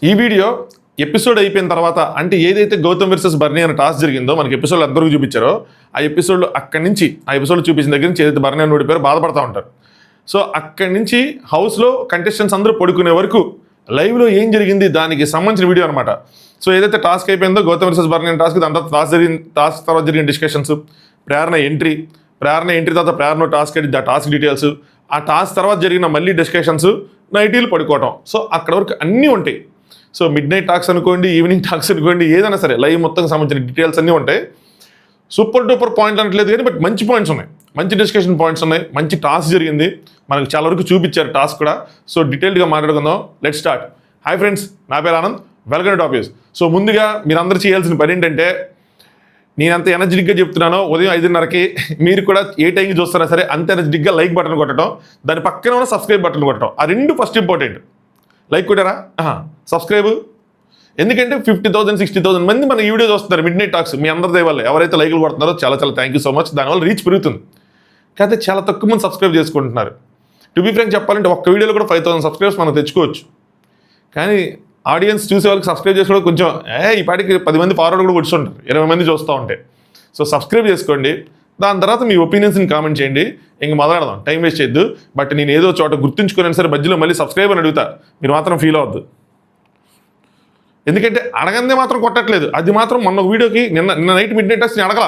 ఈ video episode అయిపోయిన తర్వాత అంటే ఏదైతే గౌతమ్ వర్సెస్ బర్నీ అనే టాస్క్ జరిగిందో మనకి ఎపిసోడ్లో అందరూ చూపించారో ఆ ఎపిసోడ్లో అక్కడి నుంచి ఆ ఎపిసోడ్ చూపించిన దగ్గర నుంచి ఏదైతే బర్నీ అని ఓడిపోయారో బాధపడతా ఉంటారు. సో అక్కడి నుంచి హౌస్లో కంటెస్టెంట్స్ అందరూ పడుకునే వరకు లైవ్లో ఏం జరిగింది దానికి సంబంధించిన వీడియో అనమాట. సో ఏదైతే టాస్క్ అయిపోయిందో గౌతమ్ వర్సెస్ బర్నీ అనే టాస్క్ దాని తర్వాత టాస్క్ తర్వాత జరిగిన డిస్కషన్స్, ప్రేరణ ఎంట్రీ తర్వాత ప్రేరణ టాస్క్ డీటెయిల్స్, ఆ టాస్క్ తర్వాత జరిగిన మళ్ళీ డిస్కషన్స్, నైటీలు పడుకోవటం. సో అక్కడ వరకు అన్నీ ఉంటాయి. సో మిడ్ నైట్ టాక్స్ అనుకోండి, ఈవినింగ్ టాక్స్ అనుకోండి, ఏదైనా సరే లైవ్ మొత్తం సంబంధించిన డీటెయిల్స్ అన్నీ ఉంటాయి. సూపర్ డూపర్ పాయింట్ అనట్లేదు కానీ బట్ మంచి పాయింట్స్ ఉన్నాయి, మంచి డిస్కషన్ పాయింట్స్ ఉన్నాయి, మంచి టాస్క్ జరిగింది, మనకు చాలా వరకు చూపించారు టాస్క్ కూడా. సో డీటెయిల్డ్గా మాట్లాడుకుందాం. Let start. హాయ్ ఫ్రెండ్స్, నా పేరు Anand, welcome to top news. So ముందుగా మీరందరూ చేయాల్సిన పని ఏంటంటే, నేను అంత ఎనర్జెటిక్గా చెప్తున్నానో ఉదయం 5:30కి మీరు కూడా ఏ టైంకి చూస్తారా సరే అంత ఎనర్జెటిక్గా లైక్ బటన్ కొట్టడం, దాని పక్కన ఉన్న సబ్స్క్రైబ్ బటన్ కొట్టడం, ఆ రెండు ఫస్ట్ ఇంపార్టెంట్. లైక్ కొట్టారా, సబ్స్క్రైబ్. ఎందుకంటే 50,000 60,000 మంది మన ఈ వీడియో చూస్తున్నారు మిడ్ నైట్ టాక్స్. మీ అందరి దయ వల్ల ఎవరైతే లైక్లు కొడుతున్నారో చాలా చాలా థ్యాంక్ యూ సో మచ్. దానివల్ల రీచ్ పెరుగుతుంది. కాకపోతే చాలా తక్కువ మంది సబ్స్క్రైబ్ చేసుకుంటున్నారు. టు బీ ఫ్రాంక్ చెప్పాలంటే ఒక్క వీడియోలో కూడా 5,000 సబ్స్క్రైబర్స్ మనం తెచ్చుకోవచ్చు. కానీ ఆడియన్స్ చూసే వాళ్ళకి సబ్స్క్రైబ్ చేసుకోవడం కొంచెం ఈ పాటికి 10 మంది ఫార్వర్డ్ కూడా కూర్చుంటారు, 20 మంది చూస్తూ ఉంటే. సో సబ్స్క్రైబ్ చేసుకోండి. దాని తర్వాత మీ ఒపీనియన్స్ని కామెంట్ చేయండి. ఇంక మొదలెడదాం, టైం వేస్ట్ చేయొద్దు. బట్ నేను ఏదో చోట గుర్తుంచుకునే సరే మధ్యలో మళ్ళీ సబ్స్క్రైబ్ అని అడుగుతా, మీరు మాత్రం ఫీల్ అవ్వద్దు. ఎందుకంటే అడగందే మాత్రం కొట్టట్లేదు. అది మాత్రం మొన్న వీడియోకి నిన్న నైట్ మిడ్ నైట్ నేను అడగల,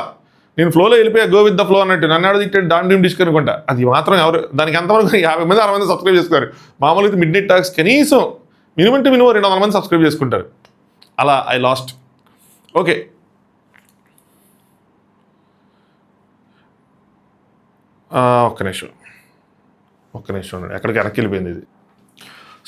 నేను ఫ్లోలో వెళ్ళిపోయా, గో విత్ ద ఫ్లో అన్నట్టు. నన్ను అడిగితే డాన్ డ్రీమ్ డిస్క్ అనుకుంటా. అది మాత్రం ఎవరు దానికి ఎంతవరకు 50 మంది 60 మంది సబ్స్క్రైబ్ చేసుకున్నారు. మామూలుగా మిడ్ నైట్ టాక్స్ కనీసం మినిమం 200 మంది సబ్స్క్రైబ్ చేసుకుంటారు. అలా ఐ లాస్ట్. ఓకే, ఒక్క నిమిషం ఎక్కడికి వెనక్కి వెళ్ళిపోయింది ఇది.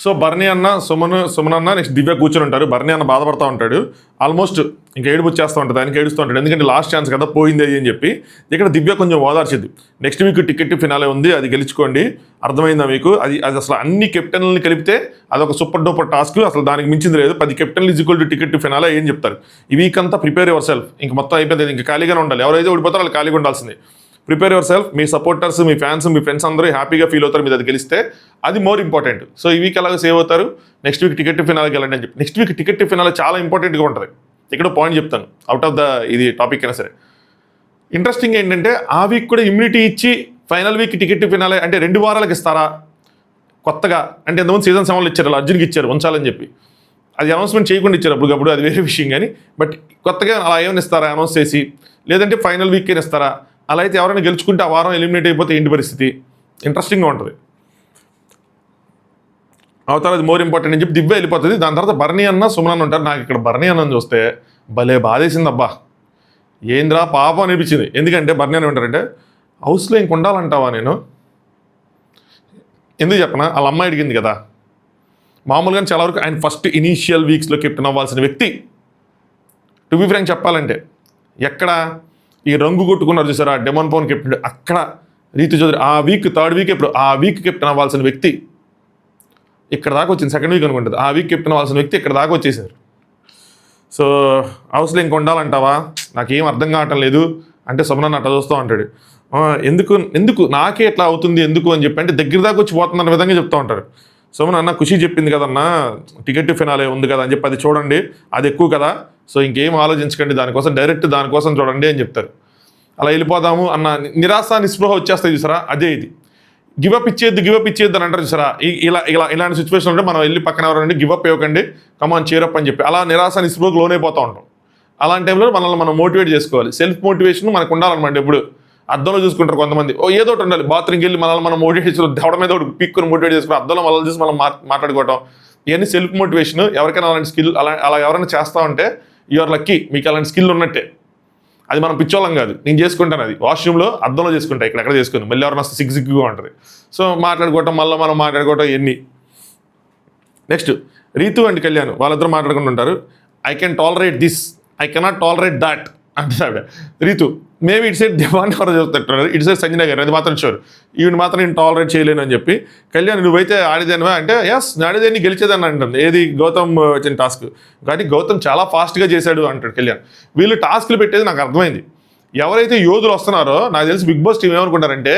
సో బర్నీ అన్న, సుమన్ అన్న, నెక్స్ట్ దివ్య కూర్చొని ఉంటారు. బర్నీ అన్న బాధపడుతూ ఉంటాడు, ఆల్మోస్ట్ ఇంకా ఏడుపు వచ్చేస్తూ ఉంటుంది, ఆయనకి ఏడుస్తూ ఉంటాడు. ఎందుకంటే లాస్ట్ ఛాన్స్ కదా పోయింది అది అని చెప్పి. ఇక్కడ దివ్య కొంచెం ఓదార్చింది. నెక్స్ట్ వీక్ టికెట్ ఫినాలే ఉంది, అది గెలుచుకోండి, అర్థమైందా మీకు? అది అసలు అన్ని కెప్టెన్లని కలిపితే అదొక సూపర్ డూపర్ టాస్క్, అసలు దానికి మించింది లేదు. 10 కెప్టెన్లు ఈక్వల్ టు టికెట్ ఫినాలే ఏం చెప్తారు. ఈ వీక్ అంతా ప్రిపేర్ యువర్ సెల్ఫ్, ఇంక మొత్తం అయిపోయింది, ఇంకా ఖాళీగానే ఉండాలి. ఎవరైతే ఓడిపోతారో వాళ్ళు ఖాళీగా ఉండాల్సింది. Prepare your self. Me supporters, me fans, me friends అందరూ హ్యాపీగా ఫీల్ అవుతారు మీరు అది గెలిస్తే. అది మోర్ ఇంపార్టెంట్. సో ఈ వీక్ అలాగే సేవ్ అవుతారు. నెక్స్ట్ వీక్ టికెట్ ఫినాలకి వెళ్ళండి అని చెప్పి. నెక్స్ట్ వీక్ టికెట్ ఫినాలే చాలా ఇంపార్టెంట్గా ఉంటుంది. ఇక్కడ పాయింట్ చెప్తాను, అవుట్ ఆఫ్ ద ఇది టాపిక్ అయినా సరే. ఇంట్రెస్టింగ్ ఏంటంటే ఆ వీక్ కూడా ఇమ్యూనిటీ ఇచ్చి ఫైనల్ వీక్ టికెట్ ఫినాలే అంటే 2 వారాలకు ఇస్తారా కొత్తగా? అంటే ఎంతమంది సీజన్ 7లో ఇచ్చారు, అర్జున్కి ఇచ్చారు ఉంచాలని చెప్పి. అది అనౌన్స్మెంట్ చేయకుండా ఇచ్చారు అప్పటికప్పుడు, అది వేరే విషయం. కానీ బట్ కొత్తగా అలా ఏమైనా ఇస్తారా అనౌన్స్ చేసి, లేదంటే ఫైనల్ వీక్కి ఇస్తారా? అలా అయితే ఎవరైనా గెలుచుకుంటే ఆ వారం ఎలిమినేట్ అయిపోతే ఏంటి పరిస్థితి? ఇంట్రెస్టింగ్గా ఉంటుంది. అవతల అది మోర్ ఇంపార్టెంట్ అని చెప్పి దివ్య వెళ్ళిపోతుంది. దాని తర్వాత బర్నీ అన్న, సుమన్ అన్న ఉంటారు. నాకు ఇక్కడ బర్నీ అన్నని చూస్తే భలే బాధేసింది. అబ్బా ఏంద్రా పాపం అనిపించింది. ఎందుకంటే బర్నీ అని ఉంటారంటే హౌస్లో ఇంక ఉండాలంటావా నేను? ఎందుకు చెప్పనా, వాళ్ళ అమ్మాయి అడిగింది కదా. మామూలుగా చాలా వరకు ఆయన ఫస్ట్ ఇనీషియల్ వీక్స్లో కెప్టెన్ అవ్వాల్సిన వ్యక్తి. టు బీ ఫ్రాంక్ చెప్పాలంటే ఎక్కడ ఈ రంగు కొట్టుకున్నారు చూసారా, డెమన్ పవన్ కెప్టెన్, అక్కడ రీతు చౌదరి ఆ వీక్ 3rd వీక్ ఎప్పుడు ఆ వీక్ కెప్టెన్ అవ్వాల్సిన వ్యక్తి ఇక్కడ దాకా వచ్చింది. 2nd వీక్ అనుకుంటుంది. ఆ వీక్ కెప్టెన్ అవ్వాల్సిన వ్యక్తి ఇక్కడ దాకా వచ్చేసారు. సో హౌస్లో ఇంక ఉండాలంటావా, నాకేం అర్థం కావటం లేదు అంటే సుమన్ అట్లా చూస్తూ ఉంటాడు. ఎందుకు నాకే ఎట్లా అవుతుంది ఎందుకు అని చెప్పి, అంటే దగ్గర దాకా వచ్చి పోతుందన్న విధంగా చెప్తూ ఉంటారు. సుమన్ అన్న ఖుషి చెప్పింది కదన్నా టికెట్ ఫినాలే ఉంది కదా అని చెప్పి, అది చూడండి, అది ఎక్కువ కదా, సో ఇంకేం ఆలోచించకండి, దానికోసం డైరెక్ట్ దానికోసం చూడండి అని చెప్తారు. అలా వెళ్ళిపోదాము అన్న నిరాశ నిస్పృహ వచ్చేస్తాయి చూసారా, అదే ఇది. గివప్ ఇచ్చేద్దు అని అంటారు చూసారా. ఇలాంటి సిచ్యువేషన్ ఉంటే మనం వెళ్ళి పక్కన ఎవరండి గివప్ ఇవ్వకండి, కమాన్ చేరప్ అని చెప్పి అలా నిరాశ నిస్పృహకు లోనైపోతూ ఉంటాం. అలాంటి టైంలో మనల్ని మనం మోటివేట్ చేసుకోవాలి. సెల్ఫ్ మోటివేషన్ మనకు ఉండాలన్నమాట. ఎప్పుడు అద్దంలో చూసుకుంటారు కొంతమంది, ఏదో ఒకటి ఉండాలి, బాత్రూమ్కి వెళ్ళి మనల్ని మనం మోటివేట్ చేసుకోవాలి, దవడ మీద ఒకటి పిక్కుని మోటివేట్ చేసుకుని అద్దంలో మనల్ని చూసి మనం మాట్లాడుకోవటం, ఇవన్నీ సెల్ఫ్ మోటివేషన్. ఎవరికైనా అలాంటి స్కిల్ అలా ఎవరైనా చేస్తూ ఉంటే యూఆర్ లక్కీ, మీకు అలాంటి స్కిల్ ఉన్నట్టే. అది మనం పిచ్చోళ్ళం కాదు, నేను చేసుకుంటాను. అది వాష్రూమ్లో అద్దంలో చేసుకుంటా, ఎక్కడ చేసుకుని మళ్ళీ ఎవరైనా సిగ్గుగా ఉంటుంది. సో మాట్లాడుకోవటం, మళ్ళీ మనం మాట్లాడుకోవటం ఇవన్నీ. నెక్స్ట్ రీతు అండ్ కళ్యాణ్ వాళ్ళిద్దరూ మాట్లాడుకుంటుంటారు. I can tolerate this, I cannot tolerate that అంటున్నాడు రీతు. మేబీ ఇటు సైడ్ దివాన్ ఎవరో చూస్తుంటున్నారు, ఇటు సైడ్ సంజన గారు, అది మాత్రం షూర్, ఈవిని మాత్రం నేను టాలరేట్ చేయలేను అని చెప్పి. కళ్యాణ్ నువ్వైతే ఆడేదానివా అంటే ఎస్ ఆడేదాన్ని గెలిచేదాన్ని అంటుంది. ఏది గౌతమ్ వచ్చిన టాస్క్. కానీ గౌతమ్ చాలా ఫాస్ట్గా చేశాడు అంటాడు కళ్యాణ్. వీళ్ళు టాస్క్లు పెట్టేది నాకు అర్థమైంది. ఎవరైతే యోధులు వస్తున్నారో నాకు తెలిసి బిగ్ బాస్ టీం ఏమనుకుంటారంటే,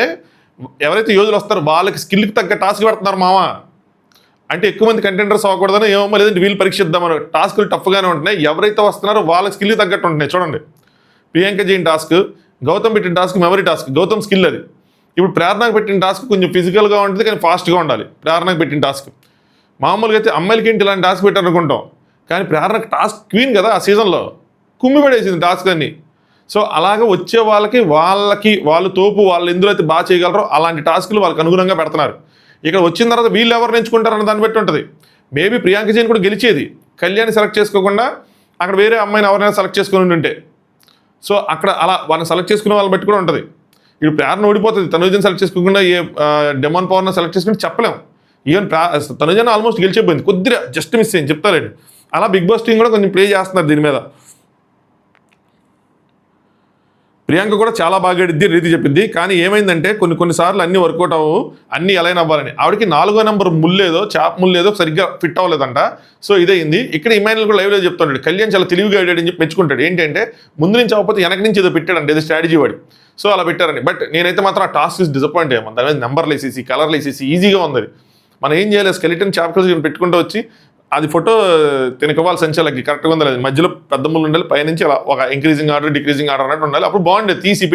ఎవరైతే యోధులు వస్తారో వాళ్ళకి స్కిల్కి తగ్గ టాస్క్ పెడుతున్నారు మామ. అంటే ఎక్కువ మంది కంటెంటర్స్ అవ్వకూడదని ఏమో, లేదంటే వీళ్ళు పరీక్షిద్దామని. టాస్కులు టఫ్గానే ఉంటున్నాయి, ఎవరైతే వస్తున్నారో వాళ్ళ స్కిల్ తగ్గట్టు ఉంటున్నాయి. చూడండి, ప్రియాంక జైన్ టాస్క్, గౌతమ్ పెట్టిన task memory task, Gautam skill అది. ఇప్పుడు ప్రేరణకు పెట్టిన టాస్క్ కొంచెం ఫిజికల్గా ఉంటుంది కానీ ఫాస్ట్గా ఉండాలి ప్రేరణకు పెట్టిన టాస్క్. మామూలుగా అయితే అమ్మాయిలకి ఏంటి ఇలాంటి టాస్క్ పెట్టారనుకుంటాం, కానీ ప్రేరణకు టాస్క్ క్వీన్ కదా ఆ సీజన్లో, కుమ్మి పడేసింది టాస్క్ అన్ని. సో అలాగే వచ్చే వాళ్ళకి వాళ్ళు తోపు, వాళ్ళు ఎందులో అయితే బాగా చేయగలరో అలాంటి టాస్కులు వాళ్ళకి అనుగుణంగా పెడుతున్నారు. ఇక్కడ వచ్చిన తర్వాత వీళ్ళు ఎవరు ఎంచుకుంటారన్న దాన్ని బట్టి ఉంటుంది. మేబీ ప్రియాంక జైన్ కూడా గెలిచేది, కళ్యాణ్ సెలెక్ట్ చేసుకోకుండా అక్కడ వేరే అమ్మాయిని ఎవరైనా సెలెక్ట్ చేసుకుని ఉంటే. సో అక్కడ అలా వాళ్ళని సెలెక్ట్ చేసుకునే వాళ్ళని బట్టి కూడా ఉంటుంది. ఇప్పుడు ప్రేరణ ఓడిపోతుంది, తనుజని సెలెక్ట్ చేసుకోకుండా ఏ డెమాన్ పవర్ని సెలెక్ట్ చేసుకుంటే చెప్పలేం. ఈవెన్ తనుజని ఆల్మోస్ట్ గెలిచిపోయింది, కొద్దిగా జస్ట్ మిస్ అయింది చెప్తారండి. అలా బిగ్ బాస్ టీం కూడా కొంచెం ప్లే చేస్తున్నారు దీని మీద. ప్రియాంక కూడా చాలా బాగా ఆడిద్ది రీతి చెప్పింది, కానీ ఏమైందంటే కొన్నిసార్లు అన్ని వర్కౌట్ అవ్వవు, అన్ని అలైన్ అవ్వాలని. ఆవిడకి 4వ నెంబర్ ముల్లేదో చాప్ ముల్లేదో సరిగ్గా ఫిట్ అవ్వలేదంట. సో ఇదైంది. ఇక్కడ ఇమాన్యుల్ కూడా లైవ్లో చెప్తాడు, కళ్యాణ్ చాలా తెలివిగా ఆడాడు అని చెప్పి మెచ్చుకుంటాడు. ఏంటంటే ముందు నుంచి అవ్వకపోతే వెనక నుంచి ఏదో పెట్టాడంటే, ఏదో స్ట్రాటజీ వాడి. సో అలా పెట్టారని. బట్ నేనైతే మాత్రం ఆ టాస్క్ డిసప్పాయింట్ అయ్యాము. దాని మీద నెంబర్లు వేసేసి కలర్లు వేసేసి ఈజీగా ఉంది. మనం ఏం చేయాలి, స్కెలిటన్ చాప్టర్స్ పెట్టుకుంటూ వచ్చి అది ఫోటో తినకవాలి సంచాలకి కరెక్ట్గా ఉందా లేదు, మధ్యలో పెద్ద ముళ్ళు ఉండాలి, పైనుంచి అలా ఒక ఇంక్రీజింగ్ ఆర్డర్ డిక్రీజింగ్ ఆర్డర్ అన్నట్టు ఉండాలి. అప్పుడు బాగుండేది. తీసి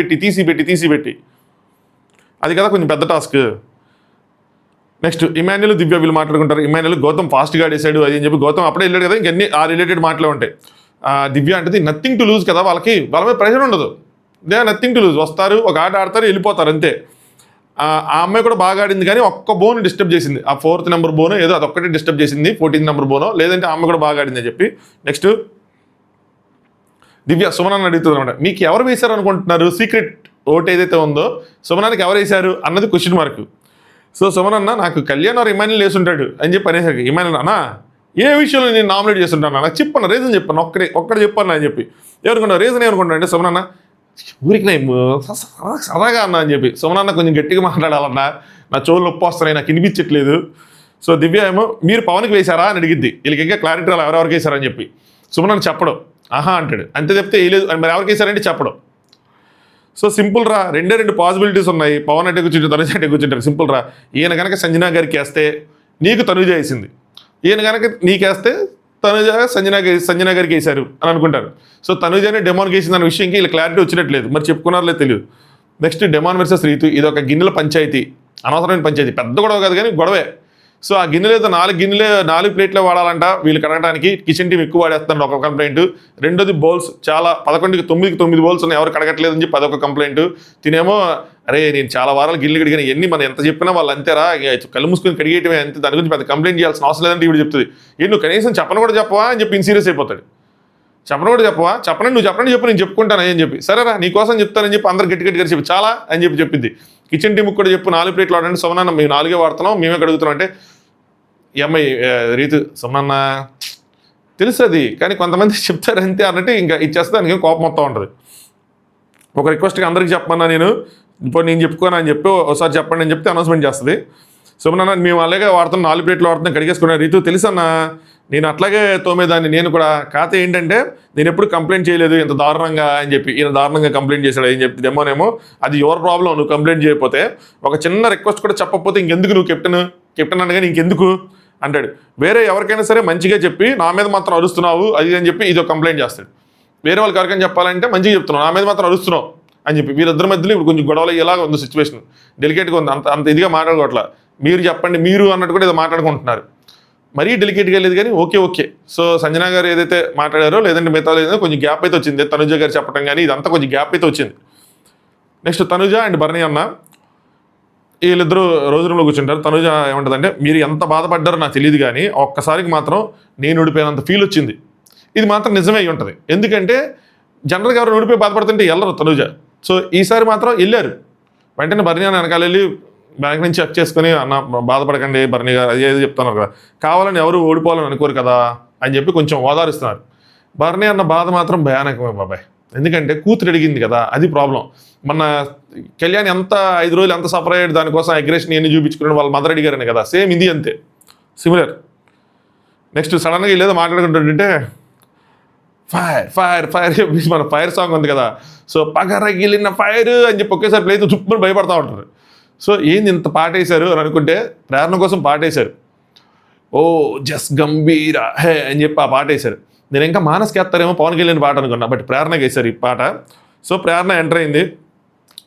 పెట్టి అది కదా కొంచెం పెద్ద టాస్క్. నెక్స్ట్ ఇమాన్యుల్ దివ్య వీళ్ళు మాట్లాడుకుంటారు. ఇమాన్యుల్ గౌతమ్ ఫాస్ట్గా ఆడేశాడు అది అని చెప్పి, గౌతమ్ అప్పుడే వెళ్ళాడు కదా, ఇంకన్నీ ఆ రిలేటెడ్ మాటలే ఉంటాయి. దివ్య అంటే నథింగ్ టు లూజ్ కదా, వాళ్ళకి వాళ్ళ మీద ప్రెషర్ ఉండదు, దే నథింగ్ టు లూజ్. వస్తారు, ఒక ఆట ఆడతారు, వెళ్ళిపోతారు అంతే. ఆ అమ్మాయి కూడా బాగా ఆడింది, కానీ ఒక్క బోన్ డిస్టర్బ్ చేసింది. ఆ 4th నెంబర్ బోనో ఏదో అదొక్కటే డిస్టర్బ్ చేసింది, 14th నెంబర్ బోనో. లేదంటే అమ్మాయి కూడా బాగా ఆడింది అని చెప్పి. నెక్స్ట్ దివ్య సుమనాన్ని అడుగుతుంది అనమాట, మీకు ఎవరు వేశారు అనుకుంటున్నారు, సీక్రెట్ ఓట్ ఏదైతే ఉందో సుమనానికి ఎవరు వేశారు అన్నది క్వశ్చన్ మార్క్. సో సుమనన్న నాకు కళ్యాణ్ ఆర్ ఇమాన్యుల్ వేసుంటాడు అని చెప్పి అనేసరికి, ఇమాన్యుల్ అన్నా ఏ విషయంలో నేను నామినేట్ చేస్తుంటాను, నాకు చెప్పను రీజన్ చెప్పాను, ఒక్కడే చెప్పాను అని చెప్పి. ఎవరుకున్నా రీజన్ ఏమనుకుంటా అంటే, సుమనన్న ఊరికి సరదాగా అన్నా అని చెప్పి. సుమనన్న కొంచెం గట్టిగా మాట్లాడాలన్నా, నా చెవులు నొప్పి వస్తున్నాయి, నాకు వినిపించట్లేదు. సో దివ్య ఏమో మీరు పవన్కి వేశారా అని అడిగిద్ది. వీళ్ళకి ఇంకా క్లారిటీ రాలి ఎవరెవరికి వేశారని చెప్పి. సుమనన్న చెప్పడం ఆహా అంటాడు, అంతే చెప్తే వేయలేదు మరి ఎవరికి వేశారంటే చెప్పడం. సో సింపుల్ రా, 2 పాసిబిలిటీస్ ఉన్నాయి, పవన్ అంటే కూర్చుంటారు, తనుజ అంటే కూర్చుంటారు. సింపుల్ రా, ఈయన కనుక సంజనా గారికి వేస్తే నీకు తనుజ వేసింది, ఈయన కనుక నీకేస్తే తనుజ సంజనా గారికి వేశారు అని అనుకుంటారు. సో తనుజనే డెమాన్కి వేసింది అన్న విషయంకి వీళ్ళు క్లారిటీ వచ్చినట్లేదు, మరి చెప్పుకున్నారో తెలియదు. నెక్స్ట్ డెమాన్ వర్సెస్ రీతు, ఇది ఒక గిన్నెల పంచాయతీ, అనవసరమైన పంచాయతీ, పెద్ద గొడవ కాదు కానీ గొడవే. సో ఆ గిన్నెలతో 4 ప్లేట్లే వాడాలంట వీళ్ళు కడగడానికి. కిచెన్ టీం ఎక్కువ వాడేస్తున్నారు ఒక కంప్లైంట్. రెండోది బౌల్స్ చాలా 11కి 9 బౌల్స్ ఉన్నాయి, ఎవరు కడగట్లేదని చెప్పి అదొక కంప్లైంట్. తినేమో అరే నేను చాలా వారాలు గిన్నెలు కడిగాను, ఎన్ని మనం ఎంత చెప్పినా వాళ్ళు అంతేరా, కళ్ళు మూసుకొని కడిగేయటమే అంతే, దాని గురించి పెద్ద కంప్లైంట్ చేయాల్సిన అవసరం లేదంటే ఇప్పుడు చెప్తుంది. నువ్వు కనీసం చెప్పను కూడా చెప్పవా అని చెప్పి సీరియస్ అయిపోతాడు. చెప్పను కూడా చెప్పవా, నువ్వు చెప్పండి చెప్పు, నేను చెప్పుకుంటాను అని చెప్పి. సరేరా నీకోసం చెప్తానని చెప్పి అందరు గట్టిగా చెప్పి చాలా అని చెప్పి చెప్పింది. కిచెన్ టీంకి కూడా చెప్పు 4 ప్లేట్లు వాడండి, సుమనన్న మేము 4 వాడుతున్నాం, మేమే కడుగుతున్నాం అంటే ఈ అమ్మాయి రీతు సుమనన్న తెలుస్తుంది కానీ కొంతమంది చెప్తారు అంతే అన్నట్టు ఇంకా ఇచ్చేస్తే దానికి కోపం మొత్తం ఉంటుంది. ఒక రిక్వెస్ట్గా అందరికీ చెప్పమన్నా నేను, ఇప్పుడు నేను చెప్పుకోను అని చెప్పి ఒకసారి చెప్పండి అని చెప్తే అనౌన్స్మెంట్ చేస్తుంది. సుమనన్న మేము అలాగే వాడుతున్నాం, 4 ప్లేట్లు వాడుతున్నాం, కడిగేసుకున్నాను. రీతు తెలుసన్నా నేను అట్లాగే తోమేదాన్ని నేను కూడా, కాకపోతే ఏంటంటే నేను ఎప్పుడు కంప్లైంట్ చేయలేదు ఇంత దారుణంగా అని చెప్పి. ఈయన దారుణంగా కంప్లైంట్ చేశాడు అని చెప్పి డెమోనేమో అది యువర్ ప్రాబ్లం, నువ్వు కంప్లైంట్ చేయకపోతే. ఒక చిన్న రిక్వెస్ట్ కూడా చెప్పకపోతే ఇంకెందుకు నువ్వు కెప్టెన్ అనగానే ఇంకెందుకు అంటాడు. వేరే ఎవరికైనా సరే మంచిగా చెప్పి నా మీద మాత్రం అరుస్తున్నావు అది అని చెప్పి ఇది ఒక కంప్లైంట్ చేస్తాడు. వేరే వాళ్ళకి ఎవరికైనా చెప్పాలంటే మంచిగా చెప్తున్నావు, నా మీద మాత్రం అరుస్తున్నావు అని చెప్పి. వీరిద్దరి మధ్యలో ఇప్పుడు కొంచెం గొడవలు అయ్యేలాగా ఉంది సిచ్యువేషన్, డెలికేట్గా ఉంది, అంత ఇదిగా మాట్లాడుకోవట్లా. మీరు చెప్పండి మీరు అన్నట్టు కూడా ఏదో మాట్లాడుకుంటున్నారు, మరీ డెలికేట్గా లేదు కానీ ఓకే. సో సంజనా గారు ఏదైతే మాట్లాడారో లేదంటే మిగతా ఏదైతే కొంచెం గ్యాప్ అయితే వచ్చింది, తనుజ గారు చెప్పడం కానీ ఇదంతా కొంచెం గ్యాప్ అయితే వచ్చింది. నెక్స్ట్ తనుజ అండ్ భరణి అన్న వీళ్ళిద్దరూ రోజు రూమ్లో కూర్చుంటారు. తనుజ ఏమంటుందంటే మీరు ఎంత బాధపడ్డారో నాకు తెలియదు కానీ ఒక్కసారికి మాత్రం నేను ఓడిపోయినంత ఫీల్ వచ్చింది. ఇది మాత్రం నిజమే అయి ఉంటుంది, ఎందుకంటే జనరల్గా ఎవరు ఓడిపోయి బాధపడుతుంటే వెళ్ళరు తనుజ. సో ఈసారి మాత్రం వెళ్ళారు, వెంటనే భరణి అన్న వెనకాల వెళ్ళి బ్యాంక్ నుంచి చెక్ చేసుకుని అన్న బాధపడకండి భరణి గారు అది చెప్తున్నారు కదా, కావాలని ఎవరు ఓడిపోవాలని అనుకోరు కదా అని చెప్పి కొంచెం ఓదారుస్తున్నారు. భరణి అన్న బాధ మాత్రం భయానకమే బాబాయ్, ఎందుకంటే కూతురు అడిగింది కదా అది ప్రాబ్లం. మన కళ్యాణ్ ఎంత 5 రోజులు ఎంత సఫర్ అయ్యాడు దానికోసం అగ్రెషన్ ఎన్ని చూపించుకున్నాడు, వాళ్ళ మదర్ అడిగారని కదా, సేమ్ ఇది అంతే సిమిలర్. నెక్స్ట్ సడన్గా వీళ్ళేదో మాట్లాడుకుంటుంటే ఫైర్ మన ఫైర్ సాంగ్ ఉంది కదా, సో పగరగిలిన ఫైర్ అని చెప్పి ఒకేసారి ప్లే చుట్టూ భయపడతా ఉంటారు. సో ఏంది ఇంత పాట వేశారు అని అనుకుంటే ప్రేరణ కోసం పాట వేశారు. ఓ జస్ గంభీర హే అని చెప్పి ఆ పాట వేశారు. నేను ఇంకా మానస్కి వేస్తారేమో పవన్ కళ్యాణ్ పాట అనుకున్నా, బట్ ప్రేరణకి వేశారు ఈ పాట. సో ప్రేరణ ఎంటర్ అయింది.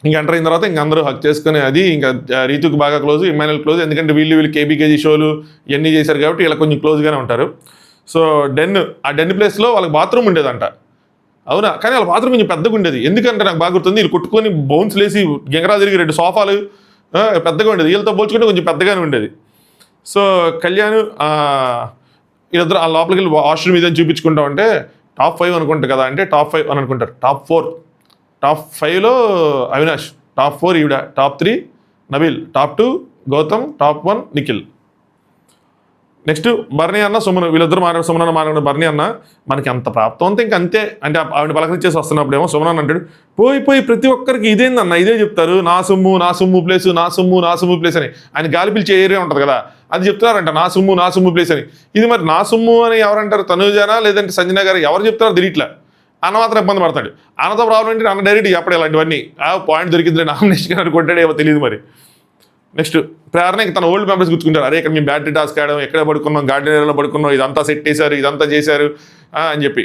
ఇంకా ఎంటర్ అయిన తర్వాత ఇంక అందరూ హక్ చేసుకుని అది ఇంకా రీతుకి బాగా క్లోజ్, ఇమాన్యుల్ క్లోజ్, ఎందుకంటే వీళ్ళు కేబీకేజీ షోలు ఇవన్నీ చేశారు కాబట్టి ఇలా కొంచెం క్లోజ్గానే ఉంటారు. సో ఆ డెన్ ప్లేస్లో వాళ్ళకి బాత్రూమ్ ఉండేదంట. అవునా, కానీ వాళ్ళ బాత్రూమ్ కొంచెం పెద్దగా ఉండేది. ఎందుకంటే నాకు బాగా గుర్తుంది, వీళ్ళు కొట్టుకొని బౌన్స్ లేసి గెంగరా తిరిగి 2 సోఫాలు పెద్దగా ఉండేది, వీళ్ళతో పోల్చుకుంటే కొంచెం పెద్దగానే ఉండేది. సో కళ్యాణ్ వీళ్ళిద్దరు ఆ లోపలికి వెళ్ళి వాష్రూమ్ ఇదని చూపించుకుంటా ఉంటే టాప్ 5 అనుకుంటారు కదా, అంటే టాప్ 5 అని అనుకుంటారు. టాప్ 5లో అవినాష్, టాప్ 4 ఈవిడ, top 3 Nabeel, top 2 Gautham, top 1 Nikhil. Next బర్నీ అన్న సుమన్, వీళ్ళిద్దరు సుమన్ మాట్లాడు బర్నీ అన్న మనకి అంత ప్రాప్తం అంతా ఇంకా అంతే అంటే ఆవిడ పలకరించేసి వస్తున్నప్పుడేమో సుమన్ అన్న అంటాడు, పోయి ప్రతి ఒక్కరికి ఇదేందన్న ఇదే చెప్తారు, నా సొమ్ము ప్లేస్, నా సొమ్ము ప్లేస్ అని. ఆయన గాలి పిలిచే ఏరియా ఉంటుంది కదా, అది చెప్తున్నారంట నా సొమ్ము ప్లేస్ అని. ఇది మరి నా సొమ్ము అని ఎవరంటారు, తనుజానా లేదంటే సంజన గారు ఎవరు చెప్తారో తెలియట్లే. అన్న మాత్రం ఇబ్బంది పడతాడు. అన్నతో ప్రాబ్లం ఏంటి, అన్న డైరెక్ట్ చెప్పడు ఇలాంటివన్నీ. పాయింట్ దొరికింది నామినేషన్ అనుకుంటాడు ఏమో తెలియదు మరి. నెక్స్ట్ ప్రేరణకి తన ఓల్డ్ మెంబర్స్ గుర్తుకుంటారు, అరే ఇక్కడ మేము బ్యాటరీ టాస్క్ ఆడాం, ఎక్కడ పడుకున్నాం, గార్డెన్ ఏరియాలో పడుకున్నాం, ఇదంతా సెట్ చేశారు, ఇదంతా చేశారు అని చెప్పి.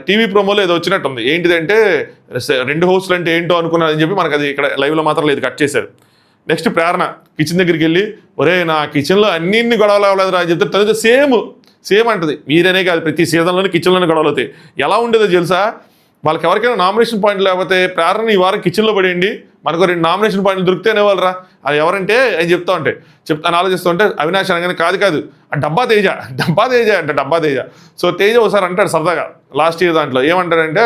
టీవీ ప్రోమోలో ఏదో వచ్చినట్టుంది, ఏంటిదంటే 2 హోస్టులు అంటే ఏంటో అనుకున్నారని చెప్పి మనకు అది ఇక్కడ లైవ్లో మాత్రం లేదు, కట్ చేశారు. నెక్స్ట్ ప్రేరణ కిచెన్ దగ్గరికి వెళ్ళి, ఒరే నా కిచెన్లో అన్ని గొడవలు అవ్వలేదు అని చెప్తే తను సేమ్ అంటది, మీరనే కాదు ప్రతి సీజన్లోనే కిచెన్లోనే గొడవలు అవుతాయి. ఎలా ఉండేదో తెలుసా, వాళ్ళకి ఎవరికైనా నామినేషన్ పాయింట్లు లేకపోతే ప్రేరణ ఈ వారం కిచెన్లో పడేయండి, మనకు 2 నామినేషన్ పాయింట్లు దొరికితేనే వాళ్ళరా, అది ఎవరంటే అని చెప్తాను ఆలోచిస్తూ ఉంటే అవినాష్ అనగానే కాదు డబ్బా తేజ అంటే డబ్బా తేజ. సో తేజ ఒకసారి అంటాడు సరదాగా లాస్ట్ ఇయర్ దాంట్లో ఏమంటాడంటే,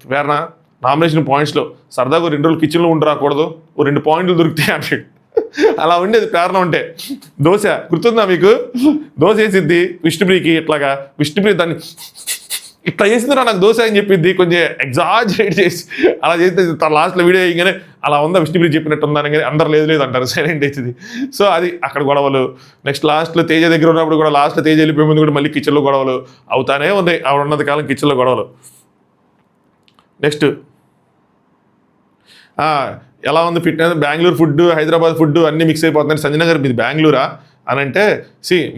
ప్రేరణ నామినేషన్ పాయింట్స్లో సరదాగా 2 రోజులు కిచెన్లో ఉండరాకూడదు, 2 పాయింట్లు దొరుకుతాయి అంటాడు. అలా ఉండేది ప్రేరణ ఉంటే. దోశ గుర్తుందా మీకు, దోశ వేసిద్ది విష్ణుప్రియకి, ఇట్లాగా విష్ణుప్రియ దాన్ని ఇట్లా చేసిందిరా నాకు దోశ అని చెప్పిద్ది, కొంచెం ఎగ్జాజరేట్ చేసి అలా చేస్తే లాస్ట్లో వీడియో అయ్యగానే అలా ఉందా విష్ణుప్రియ చెప్పినట్టు ఉందని, కానీ అందరు లేదు అంటారు, సైలెంట్ అవుతుంది. సో అది అక్కడ గొడవలు. నెక్స్ట్ లాస్ట్లో తేజ దగ్గర ఉన్నప్పుడు కూడా లాస్ట్లో తేజ వెళ్ళిపోయే ముందు కూడా మళ్ళీ కిచెన్లో గొడవలు అవుతానే ఉన్నాయి, ఆవిడ ఉన్నది కాలం కిచెన్లో గొడవలు. నెక్స్ట్ ఎలా ఉంది fitness, Bengaluru food Hyderabad food అన్నీ మిక్స్ అయిపోతున్నాయి. సంజన గారు మీది బెంగళూరా అని అంటే,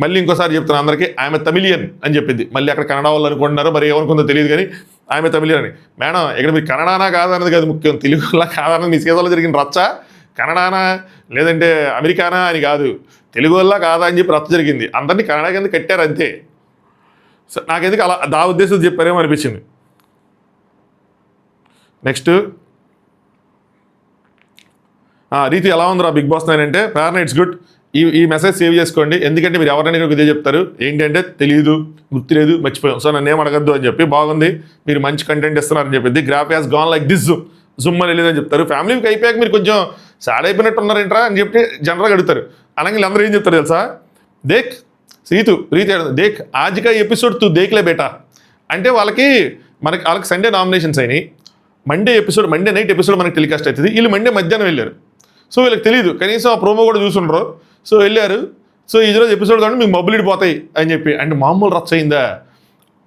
మళ్ళీ ఇంకోసారి చెప్తున్నాను అందరికీ, ఆమె తమిళియన్ అని చెప్పింది. మళ్ళీ అక్కడ కన్నడ వాళ్ళు అనుకుంటున్నారు, మరి ఏమనుకుందో తెలియదు కానీ ఆమె తమిళియన్ అని. మేడం ఇక్కడ మీరు కన్నడానా కాదన్నది కాదు ముఖ్యం, తెలుగు వల్ల కాదన్నది మీ సీజన్లో జరిగిన రచ్చ, కన్నడానా లేదంటే అమెరికానా అని కాదు, తెలుగు వల్ల కాదా అని చెప్పి రచ్చ జరిగింది, అందరినీ కన్నడ కింద కట్టారు అంతే. సో నాకెందుకు అలా దా ఉద్దేశం చెప్పారేమో అనిపించింది. నెక్స్ట్ రీతి ఎలా ఉందిరా బిగ్ బాస్ 9 అంటే, ప్రేరణ ఇట్స్ గుడ్, ఈ మెసేజ్ సేవ్ చేసుకోండి, ఎందుకంటే మీరు ఎవరైనా ఇదే చెప్తారు, ఏంటంటే తెలియదు, గుర్తులేదు, మర్చిపోయాం, సో నన్ను ఏమడగద్దు అని చెప్పి, బాగుంది మీరు మంచి కంటెంట్ ఇస్తున్నారని చెప్పింది. Graph has gone like this జుమ్ అని వెళ్ళేదని చెప్తారు. ఫ్యామిలీకి అయిపోయాక మీరు కొంచెం సాడ్ అయిపోయినట్టు ఉన్నారేంట్రా అని చెప్పి జనరల్గా అడుగుతారు. అలాగే వీళ్ళందరూ ఏం చెప్తారు తెలుసా, రీతి దేక్ ఆజ్కా ఎపిసోడ్ తూ దేక్లే బేటా అంటే వాళ్ళకి సండే నామినేషన్స్ అయినాయి, మండే నైట్ ఎపిసోడ్ మనకి టెలికాస్ట్ అవుతుంది, వీళ్ళు మండే మధ్యాహ్నం వెళ్ళారు. సో వీళ్ళకి తెలియదు, కనీసం ఆ ప్రోమో కూడా చూసుండ్రు. సో వెళ్ళారు, సో ఈరోజు ఎపిసోడ్ కానీ మీకు మబ్బులు ఇడిపోతాయి అని చెప్పి, అంటే మామూలు రచ్చ అయిందా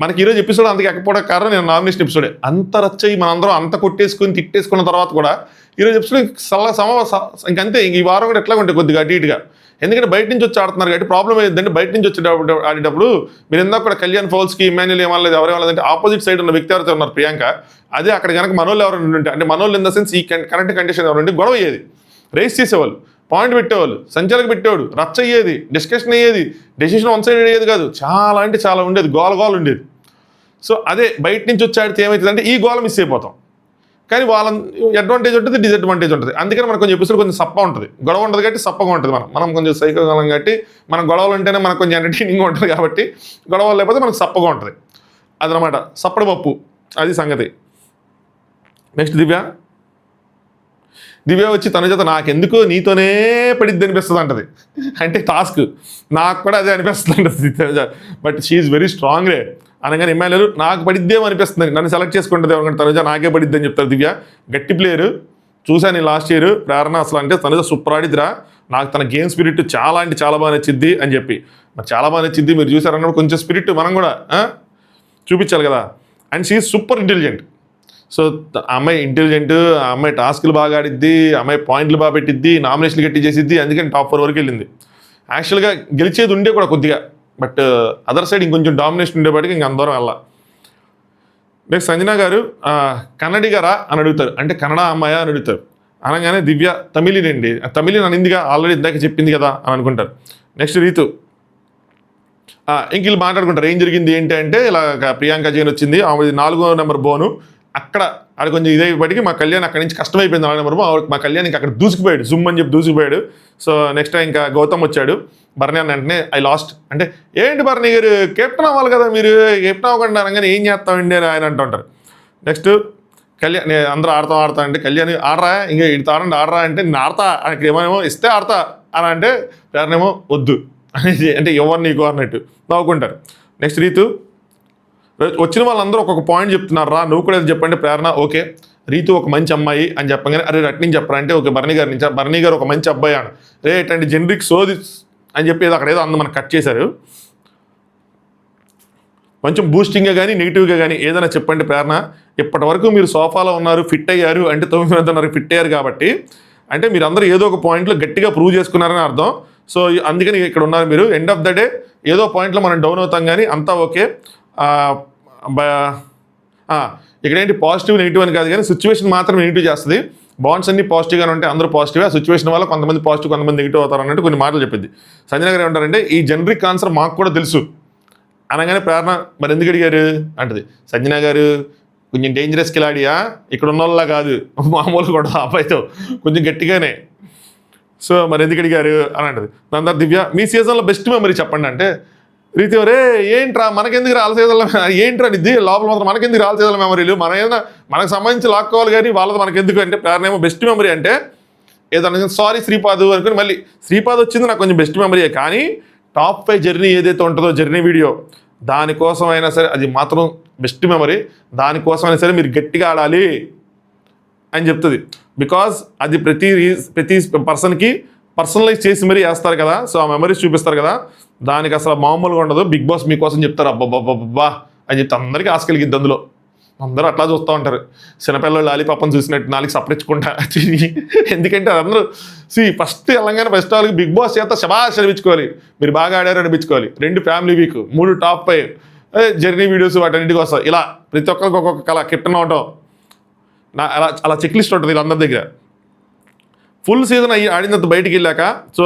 మనకి ఈరోజు ఎపిసోడ్ అంతకు ఎక్కపోవడం కారణం నేను నామినేషన్ ఎపిసోడే. అంత రచ్చ అయ్యి మనందరం అంత కొట్టేసుకుని తిట్టేసుకున్న తర్వాత కూడా ఈరోజు ఎపిసోడ్ ఇంకంతే, ఈ వారం కూడా ఎట్లా ఉంటాయి కొద్దిగా అటు ఇటుగా, ఎందుకంటే బయట నుంచి వచ్చి ఆడుతున్నారు కాబట్టి. ప్రాబ్లం ఏంటంటే బయట నుంచి వచ్చేటప్పుడు ఆడేటప్పుడు మీరు ఇందాక కూడా కళ్యాణ్ ఫౌల్స్కి ఇమాన్యుల్ ఏమలేదు, ఎవరేమలేదంటే ఆపోజిట్ సైడ్ ఉన్న వ్యక్తి ఎవరైతే ఉన్నారు ప్రియాంక, అదే అక్కడ కనుక మనోళ్ళు ఎవరైనా ఉంటే, అంటే మనోళ్ళు ఇన్ ద సెన్స్ ఈ కరెంట్ కండిషన్ ఎవరు ఉంటే గొడవ అయ్యేది, రేస్ చేసేవాళ్ళు, పాయింట్ పెట్టేవాళ్ళు, సంచాలకు పెట్టేవాడు, రచ్చ అయ్యేది, డిస్కషన్ అయ్యేది, డెసిషన్ 1 సైడ్ అయ్యేది కాదు, చాలా అంటే చాలా ఉండేది, గోల ఉండేది. సో అదే బయట నుంచి వచ్చి ఆడితే ఏమవుతుందంటే ఈ గోల మిస్ అయిపోతాం, కానీ వాళ్ళ అడ్వాంటేజ్ ఉంటుంది, డిసడ్వాంటేజ్ ఉంటుంది. అందుకని మనకు కొంచెం ఎపిసోడ్ కొంచెం సప్ప ఉంటుంది, గొడవ ఉంటుంది కాబట్టి సప్పగా ఉంటుంది. మనం కొంచెం సైకోగలం కాబట్టి మనం గొడవలు ఉంటేనే మనకు కొంచెం ఎంటర్టైనింగ్ ఉంటుంది కాబట్టి, గొడవలు లేకపోతే మనకు సప్పగా ఉంటుంది, అదనమాట సప్పడి పప్పు, అది సంగతి. నెక్స్ట్ దివ్య వచ్చి తన చేత నాకెందుకో నీతోనే పడిద్ది అనిపిస్తుంది అంటది, అంటే టాస్క్ నాకు కూడా అదే అనిపిస్తుంది అంటది Tanuja, but she very strong రే అనగానే ఎమ్మెల్యేలు నాకు పడిద్దేమో అనిపిస్తుంది, నన్ను సెలెక్ట్ చేసుకుంటుంది అనుకుంటే తనుజ నాకే పడిద్ది అని చెప్తారు. దివ్య గట్టి ప్లేయరు, చూశాను లాస్ట్ ఇయర్ ప్రేరణ అసలు, అంటే తనుజ సూపర్ ఆడిద్దిరా, నాకు తన గేమ్ స్పిరిట్ చాలా అంటే చాలా బాగా నచ్చింది అని చెప్పి. మరి చాలా బాగా నచ్చింది, మీరు చూసారన్నప్పుడు కొంచెం స్పిరిట్ మనం కూడా చూపించాలి కదా. And she super intelligent. So ఆ అమ్మాయి ఇంటెలిజెంట్, ఆ అమ్మాయి టాస్క్లు బాగా ఆడిద్ది, ఆ అమ్మాయి పాయింట్లు బాగా పెట్టిద్ది, నామినేషన్లు గట్టి చేసిద్ది, అందుకని టాప్ 4 వరకు వెళ్ళింది. యాక్చువల్గా గెలిచేది ఉండే కూడా కొద్దిగా, బట్ అదర్ సైడ్ ఇంకొంచెం డామినేషన్ ఉండేపాటికి ఇంక అందరం వెళ్ళా. నెక్స్ట్ సంజన గారు కన్నడి గారా అని అడుగుతారు, అంటే కన్నడ అమ్మాయా అని అడుగుతారు. అనగానే దివ్య తమిళినండి, తమిళి అనిందిగా ఆల్రెడీ ఇందాక చెప్పింది కదా అని అనుకుంటారు. నెక్స్ట్ రీతు ఇంక వీళ్ళు మాట్లాడుకుంటారు ఏం జరిగింది ఏంటి అంటే, ఇలా ప్రియాంక జైన్ వచ్చింది, ఆమె 4వ నెంబర్ బోను, అక్కడ అది కొంచెం ఇదైపటికి మా కళ్యాణ్ అక్కడి నుంచి కష్టమైపోయింది 4వ నెంబర్ మా కళ్యాణ్ ఇంకా అక్కడ దూసుకుపోయాడు, జుమ్ అని చెప్పి దూసుకుపోయాడు. సో నెక్స్ట్ ఇంకా గౌతమ్ వచ్చాడు. బర్నీ అన్న వెంటనే ఐ లాస్ట్ అంటే, ఏంటి బర్నీ గారు కెప్టెన్ అవ్వాలి కదా మీరు, కెప్టెన్ అవ్వకుండా అనగానే ఏం చేస్తామండి అని ఆయన అంటుంటారు. నెక్స్ట్ కళ్యాణ్ అందరూ ఆడతాం అంటే, కళ్యాణ్ ఆడరా ఇంకా ఇటు ఆడరా అంటే, నేను ఆడతా ఆయనకి ఏమేమో ఇస్తే ఆడతా అని అంటే, ప్రేరణేమో వద్దు అనేది, అంటే ఎవరు నీకు అన్నట్టు నవ్వుకుంటారు. నెక్స్ట్ రీతు వచ్చిన వాళ్ళందరూ ఒక్కొక్క పాయింట్ చెప్తున్నారు, రా నువ్వు కూడా చెప్పండి. ప్రేరణ ఓకే, రీతు ఒక మంచి అమ్మాయి అని చెప్పగానే, అరే రట్ నుంచి చెప్పరా అంటే, ఓకే బర్నీ గారి నుంచి, బర్నీ గారు ఒక మంచి అబ్బాయి అని, రేట్ అంటే జనరిక్ సోది అని చెప్పి అక్కడ ఏదో అందరూ మనకు కట్ చేశారు. కొంచెం బూస్టింగ్గా కానీ నెగిటివ్గా కానీ ఏదైనా చెప్పండి ప్రేరణ, ఇప్పటి వరకు మీరు సోఫాలో ఉన్నారు, ఫిట్ అయ్యారు అంటే 9 మంది ఉన్నారు ఫిట్ అయ్యారు కాబట్టి, అంటే మీరు అందరూ ఏదో ఒక పాయింట్లో గట్టిగా ప్రూవ్ చేసుకున్నారని అర్థం. సో అందుకని ఇక్కడ ఉన్నారు మీరు. ఎండ్ ఆఫ్ ద డే ఏదో పాయింట్లో మనం డౌన్ అవుతాం కానీ అంతా ఓకే. ఇక్కడేంటి పాజిటివ్ నెగిటివ్ అని కాదు కానీ సిచ్యువేషన్ మాత్రం నెగిటివ్ చేస్తుంది. బాండ్స్ అన్ని పాజిటివ్గానే ఉంటాయి, అందరూ పాజిటివ్. ఆ సిచ్యువేషన్ వల్ల కొంతమంది పాజిటివ్ కొంతమంది నెగిటివ్ అవుతారు అన్నట్టు కొన్ని మాటలు చెప్పింది. సంజన గారు ఏమంటారంటే, ఈ జనరిక్ ఆన్సర్ మాకు కూడా తెలుసు అనగానే ప్రేరణ మరి ఎందుకు అడిగారు అంటది. సంజన గారు కొంచెం డేంజరస్ కిలాడియా, ఇక్కడ ఉన్న వాళ్ళ కాదు, మామూలు కూడా అబ్బాయితో కొంచెం గట్టిగానే. సో మరి ఎందుకు అడిగారు అని అంటది. దాని తర్వాత దివ్య మీ సీజన్లో బెస్ట్ మెమరీ చెప్పండి అంటే, రీతి రే ఏంట్రా మనకెందుకు రాళ్ళ సీజన్లో ఏంట్రా ఇది లోపల మాత్రం మనకెందుకు రాళ్ళ సీజన్ల మెమరీలు, మన ఏదైనా మనకు సంబంధించి లాక్కోవాలి కానీ వాళ్ళది మనకెందుకు అంటే, ప్రేరణేమో బెస్ట్ మెమరీ అంటే ఏదన్నా సారీ శ్రీపాద్ అనుకుని మళ్ళీ శ్రీపాద్ వచ్చింది నాకు కొంచెం బెస్ట్ మెమరీయే, కానీ టాప్ 5 జర్నీ ఏదైతే ఉంటుందో జర్నీ వీడియో దానికోసం అయినా సరే అది మాత్రం బెస్ట్ మెమరీ, దానికోసం అయినా సరే మీరు గట్టిగా ఆడాలి అని చెప్తుంది. బికాజ్ అది ప్రతి పర్సన్కి పర్సనలైజ్ చేసి మరీ వేస్తారు కదా, సో ఆ మెమరీస్ చూపిస్తారు కదా, దానికి అసలు మామూలుగా ఉండదు. బిగ్ బాస్ మీకోసం చెప్తారు అబ్బాబ్బాబ్బా అని చెప్తే అందరికీ ఆశ కలిగిద్ది. అందులో అందరూ అట్లా చూస్తూ ఉంటారు, చిన్నపిల్లలు లాలీపాపని చూసినట్టు నాలుగు సపరించుకుంటా. ఎందుకంటే అందరూ ఫస్ట్ వెళ్ళంగానే ఫస్ట్ వాళ్ళకి బిగ్ బాస్ చేత శబాష్ అనిపించుకోవాలి, మీరు బాగా ఆడారు అనిపించుకోవాలి. 2 family week, 3 top 5 journey videos వాటన్నిటికి వస్తాయి. ఇలా ప్రతి ఒక్కరికి ఒక్కొక్క కళ కెప్టెన్ అవటం అలా చెక్ లిస్ట్ ఉంటుంది వీళ్ళందరి దగ్గర. ఫుల్ సీజన్ ఆడినంత బయటికి వెళ్ళాక సో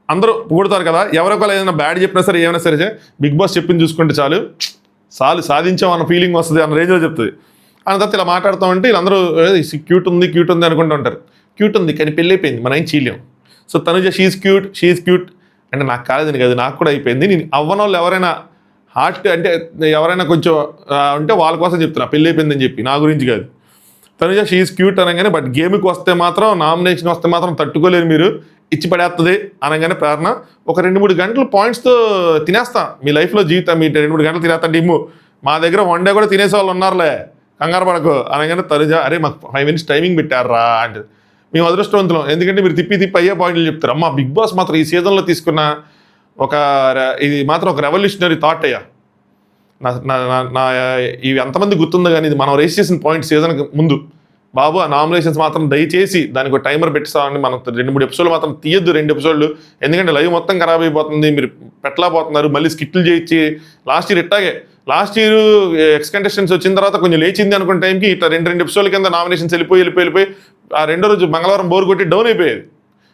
అందరూ పొగుడతారు కదా, ఎవరికొకరు ఏదైనా బ్యాడ్ చెప్పినా సరే ఏమైనా సరే బిగ్ బాస్ చెప్పింది చూసుకుంటే చాలు సాధించాం అన్న ఫీలింగ్ వస్తుంది అన్న రేంజ్లో చెప్తుంది. అన్న తర్వాత ఇలా మాట్లాడుతామంటే వీళ్ళందరూ క్యూట్ ఉంది అనుకుంటూ ఉంటారు. క్యూట్ ఉంది కానీ పెళ్ళి అయిపోయింది, మనం ఏం చేయలేం. సో తనుజ షీఈ్ క్యూట్ అంటే నాకు కాలేదని కాదు, నాకు కూడా అయిపోయింది. నేను అవ్వని వాళ్ళు ఎవరైనా హార్ట్ అంటే ఎవరైనా కొంచెం ఉంటే వాళ్ళ కోసం చెప్తున్నా, పెళ్ళి అయిపోయిందని చెప్పి, నా గురించి కాదు. తనుజ షీఈ్ క్యూట్ అనగానే బట్ గేమ్కి వస్తే మాత్రం నామినేషన్ వస్తే మాత్రం తట్టుకోలేరు మీరు, ఇచ్చి పడేస్తుంది అనగానే ప్రేరణ ఒక 2-3 గంటలు పాయింట్స్తో తినేస్తాం మీ లైఫ్లో జీవితం, మీ 2-3 గంటలు తినేస్తాం టీము, మా దగ్గర 1 డే కూడా తినేసే వాళ్ళు ఉన్నారులే కంగారు పడకు అనగానే తనుజ అరే మాకు 5 minutes టైమింగ్ పెట్టారా అంటే, మేము అదృష్టవంతులం ఎందుకంటే మీరు తిప్పి అయ్యే పాయింట్లు చెప్తారు. అమ్మ బిగ్ బాస్ మాత్రం ఈ సీజన్లో తీసుకున్న ఇది మాత్రం ఒక రెవల్యూషనరీ థాట్ అయ్యా. నా ఇవి ఎంతమంది గుర్తుందో కానీ ఇది మనం రేస్ చేసిన పాయింట్ సీజన్కి ముందు బాబు ఆ నామినేషన్స్ మాత్రం దయచేసి దానికి ఒక టైమర్ పెట్టిస్తామని, మనం 2-3 ఎపిసోడ్లు మాత్రం తీయద్దు, 2 ఎపిసోడ్లు, ఎందుకంటే లైవ్ మొత్తం ఖరాబ్ అయిపోతుంది, మీరు పెట్టలేకపోతున్నారు, మళ్ళీ స్కిట్లు చేయించి. లాస్ట్ ఇయర్ ఎక్స్ కంటెస్టెంట్స్ వచ్చిన తర్వాత కొంచెం లేచింది అనుకున్న టైంకి ఇట్లా 2 ఎపిసోడ్ల కింద నామినేషన్స్ వెళ్ళిపోయి ఆ రెండో రోజు మంగళవారం బోర్ కొట్టి డౌన్ అయిపోయేది.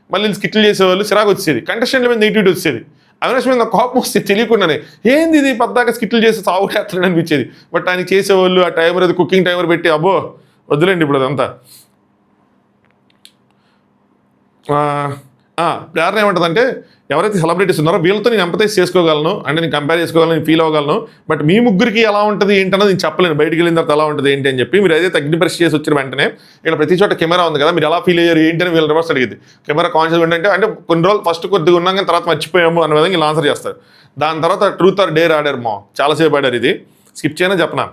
మళ్ళీ స్కిట్లు చేసేవాళ్ళు, చిరాకు వచ్చేది, కంటెస్టెంట్ల మీద నెగిటివిటీ వచ్చేది, అవినాష్ మీద కోపం వస్తే తెలియకుండానే ఏంది ఇది పద్దాక స్కిట్లు చేసి సాగు చేస్తాడని అనిపించేది. బట్ ఆయన చేసేవాళ్ళు ఆ టైమర్ అది కుకింగ్ టైమర్ పెట్టి అబ్బో వద్దులేండి ఇప్పుడు అదంతా. ప్రేరణ ఏమంటుందంటే, ఎవరైతే సెలబ్రిటీస్ ఉన్నారో వీళ్ళతో నేను ఎంపతైజ్ చేసుకోగలను, అంటే నేను కంపేర్ చేసుకోగలను, నేను ఫీల్ అవ్వగలను, బట్ మీ ముగ్గురికి ఎలా ఉంటుంది ఏంటన్నది నేను చెప్పలేను, బయటికి వెళ్ళిన తర్వాత ఎలా ఉంటుంది ఏంటి అని చెప్పి. మీరు అయితే తగ్గిన పరీక్ష చేసి వచ్చిన వెంటనే ఇక్కడ ప్రతి చోట కెమెరా ఉంది కదా, మీరు ఎలా ఫీల్ అయ్యారు ఏంటి అని వీళ్ళు రివర్స్ అడిగింది. కెమెరా కాన్షియస్ అంటే కొన్ని రోజులు ఫస్ట్ కొద్దిగా ఉన్నాం కానీ తర్వాత మర్చిపోయాము అన్న విధంగా ఇలా ఆన్సర్ చేస్తారు. దాని తర్వాత ట్రూత్ ఆర్ డేర్ ఆడారు, చాలాసేపు ఆడారు. ఇది స్కిప్ చేయనా చెప్పనా?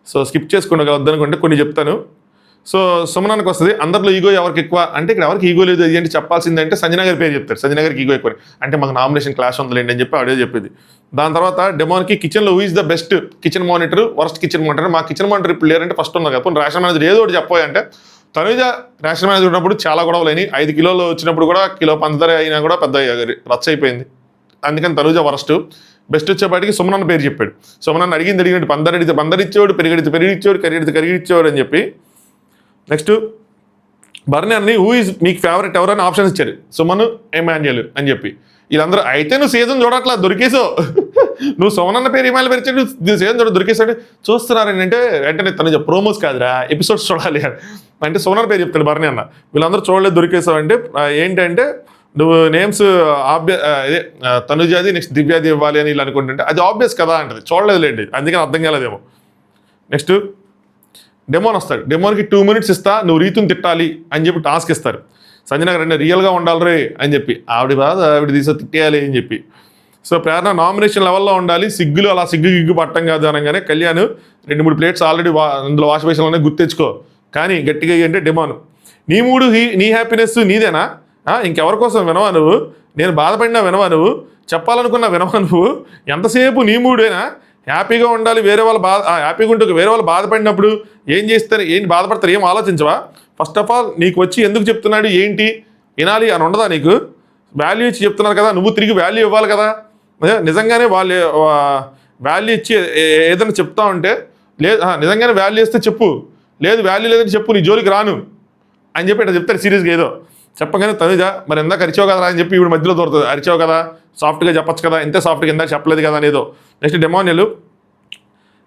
సో స్కిప్ చేసుకుంటా వద్దనుకుంటే కొన్ని చెప్తాను. సో సుమనానికి వస్తుంది, అందరిలో ఈగో ఎవరికి ఎక్కువ అంటే, ఇక్కడ ఎవరికి ఈగో లేదు అది అంటే చెప్పాల్సిందంటే సంజన గారి పేరు చెప్తారు. సంజన గారికి ఈగో ఎక్కువ అంటే మాకు నామినేషన్ క్లాష్ ఉందిలేండి అని చెప్పి ఆడియో చెప్పింది. దాని తర్వాత డెమోన్కి కిచెన్లో who is the best kitchen monitor, worst kitchen monitor. మా కిచెన్ మానిటర్ ఇప్పుడు లేరంటే ఫస్ట్ ఉన్నారు కదా, రేషన్ మేనేజర్ ఏదో ఒకటి చెప్పాయి అంటే తనుజ నేషనల్ మేనేజర్ ఉన్నప్పుడు చాలా గొడవలు అయినాయి. 5 కిలోలు వచ్చినప్పుడు కూడా కిలో పంచదార అయినా కూడా పెద్ద రచ్చ అయిపోయింది. అందుకని తనుజ వరస్ట్. బెస్ట్ వచ్చేపాటికి సుమనన్న పేరు చెప్పాడు. సుమనన్న అడిగినట్టు పందరిచ్చేవాడు, పెరిగిచ్చేవాడు, కరిగిచ్చేవాడు అని చెప్పి. నెక్స్ట్ బర్నీ అన్ని హూ ఈజ్ మీకు ఫేవరెట్ ఎవరు అని ఆప్షన్ ఇచ్చారు. సుమన్, ఎమాన్యుయల్ అని చెప్పి. వీళ్ళందరూ అయితే నువ్వు సీజన్ చూడట్లా, దొరికేసావు. నువ్వు సుమనన్న పేరు ఇమాన్యుల్ పేరు ఇచ్చాడు, నువ్వు సీజన్ చూడేసాడు. చూస్తున్నారని అంటే వెంటనే తనుజ ప్రోమోస్ కాదురా ఎపిసోడ్స్ చూడాలి అంటే సుమనన్న పేరు చెప్తాడు బర్నీ అన్న. వీళ్ళందరూ చూడలేదు, దొరికేసావు అంటే ఏంటంటే నువ్వు నేమ్స్ ఇదే తనుజాది నెక్స్ట్ దివ్యాది ఇవ్వాలి అని ఇలా అనుకుంటుంటే అది ఆబ్వియస్ కదా అంటది. చూడలేదు లేండి, అందుకని అర్థం కాలేదేమో. నెక్స్ట్ డెమోన్ వస్తాడు. డెమోన్కి 2 minutes ఇస్తా, నువ్వు రీతుని తిట్టాలి అని చెప్పి టాస్క్ ఇస్తారు. సంజన గారు అంటే రియల్గా ఉండాలి రే అని చెప్పి ఆవిడ బాధ ఆవిడ తీసో తిట్టేయాలి అని చెప్పి. సో ప్రేరణ నామినేషన్ లెవెల్లో ఉండాలి, సిగ్గులు అలా గిగ్గు పట్టం కాదు అనగానే కళ్యాణ్ 2-3 ప్లేట్స్ ఆల్రెడీ అందులో వాష్ బేసిన్లోనే గుర్తెచ్చుకో కానీ గట్టిగా అంటే డెమోన్ నీ మూడు నీ హ్యాపీనెస్ నీదేనా, ఇంకెవరి కోసం వినవా నువ్వు, నేను బాధపడినా వినవా నువ్వు, చెప్పాలనుకున్నా వినవా నువ్వు, ఎంతసేపు నీ మూడేనా, హ్యాపీగా ఉండాలి వేరే వాళ్ళు హ్యాపీగా ఉంటూ వేరే వాళ్ళు బాధపడినప్పుడు ఏం చేస్తారు, ఏంటి బాధపడతారు, ఏం ఆలోచించవా. ఫస్ట్ ఆఫ్ ఆల్ నీకు వచ్చి ఎందుకు చెప్తున్నాడు ఏంటి వినాలి అని ఉండదా నీకు, వాల్యూ ఇచ్చి చెప్తున్నారు కదా, నువ్వు తిరిగి వాల్యూ ఇవ్వాలి కదా. నిజంగానే వాళ్ళు వాల్యూ ఇచ్చి ఏదైనా చెప్తా ఉంటే లేదు నిజంగానే వాల్యూ ఇస్తే చెప్పు, లేదు వాల్యూ లేదని చెప్పు, నీ జోలికి రాను అని చెప్పి ఇట్లా చెప్తారు సీరియస్గా. ఏదో చెప్పగానే తనుజ మరి ఎందాక అరిచావు కదా అని చెప్పి ఇప్పుడు మధ్యలో దొరుకుతుంది, అరిచావు కదా సాఫ్ట్గా చెప్పచ్చు కదా, ఇంతే సాఫ్ట్గా ఇందాక చెప్పలేదు కదా అనేదో. నెక్స్ట్ డెమోనియల్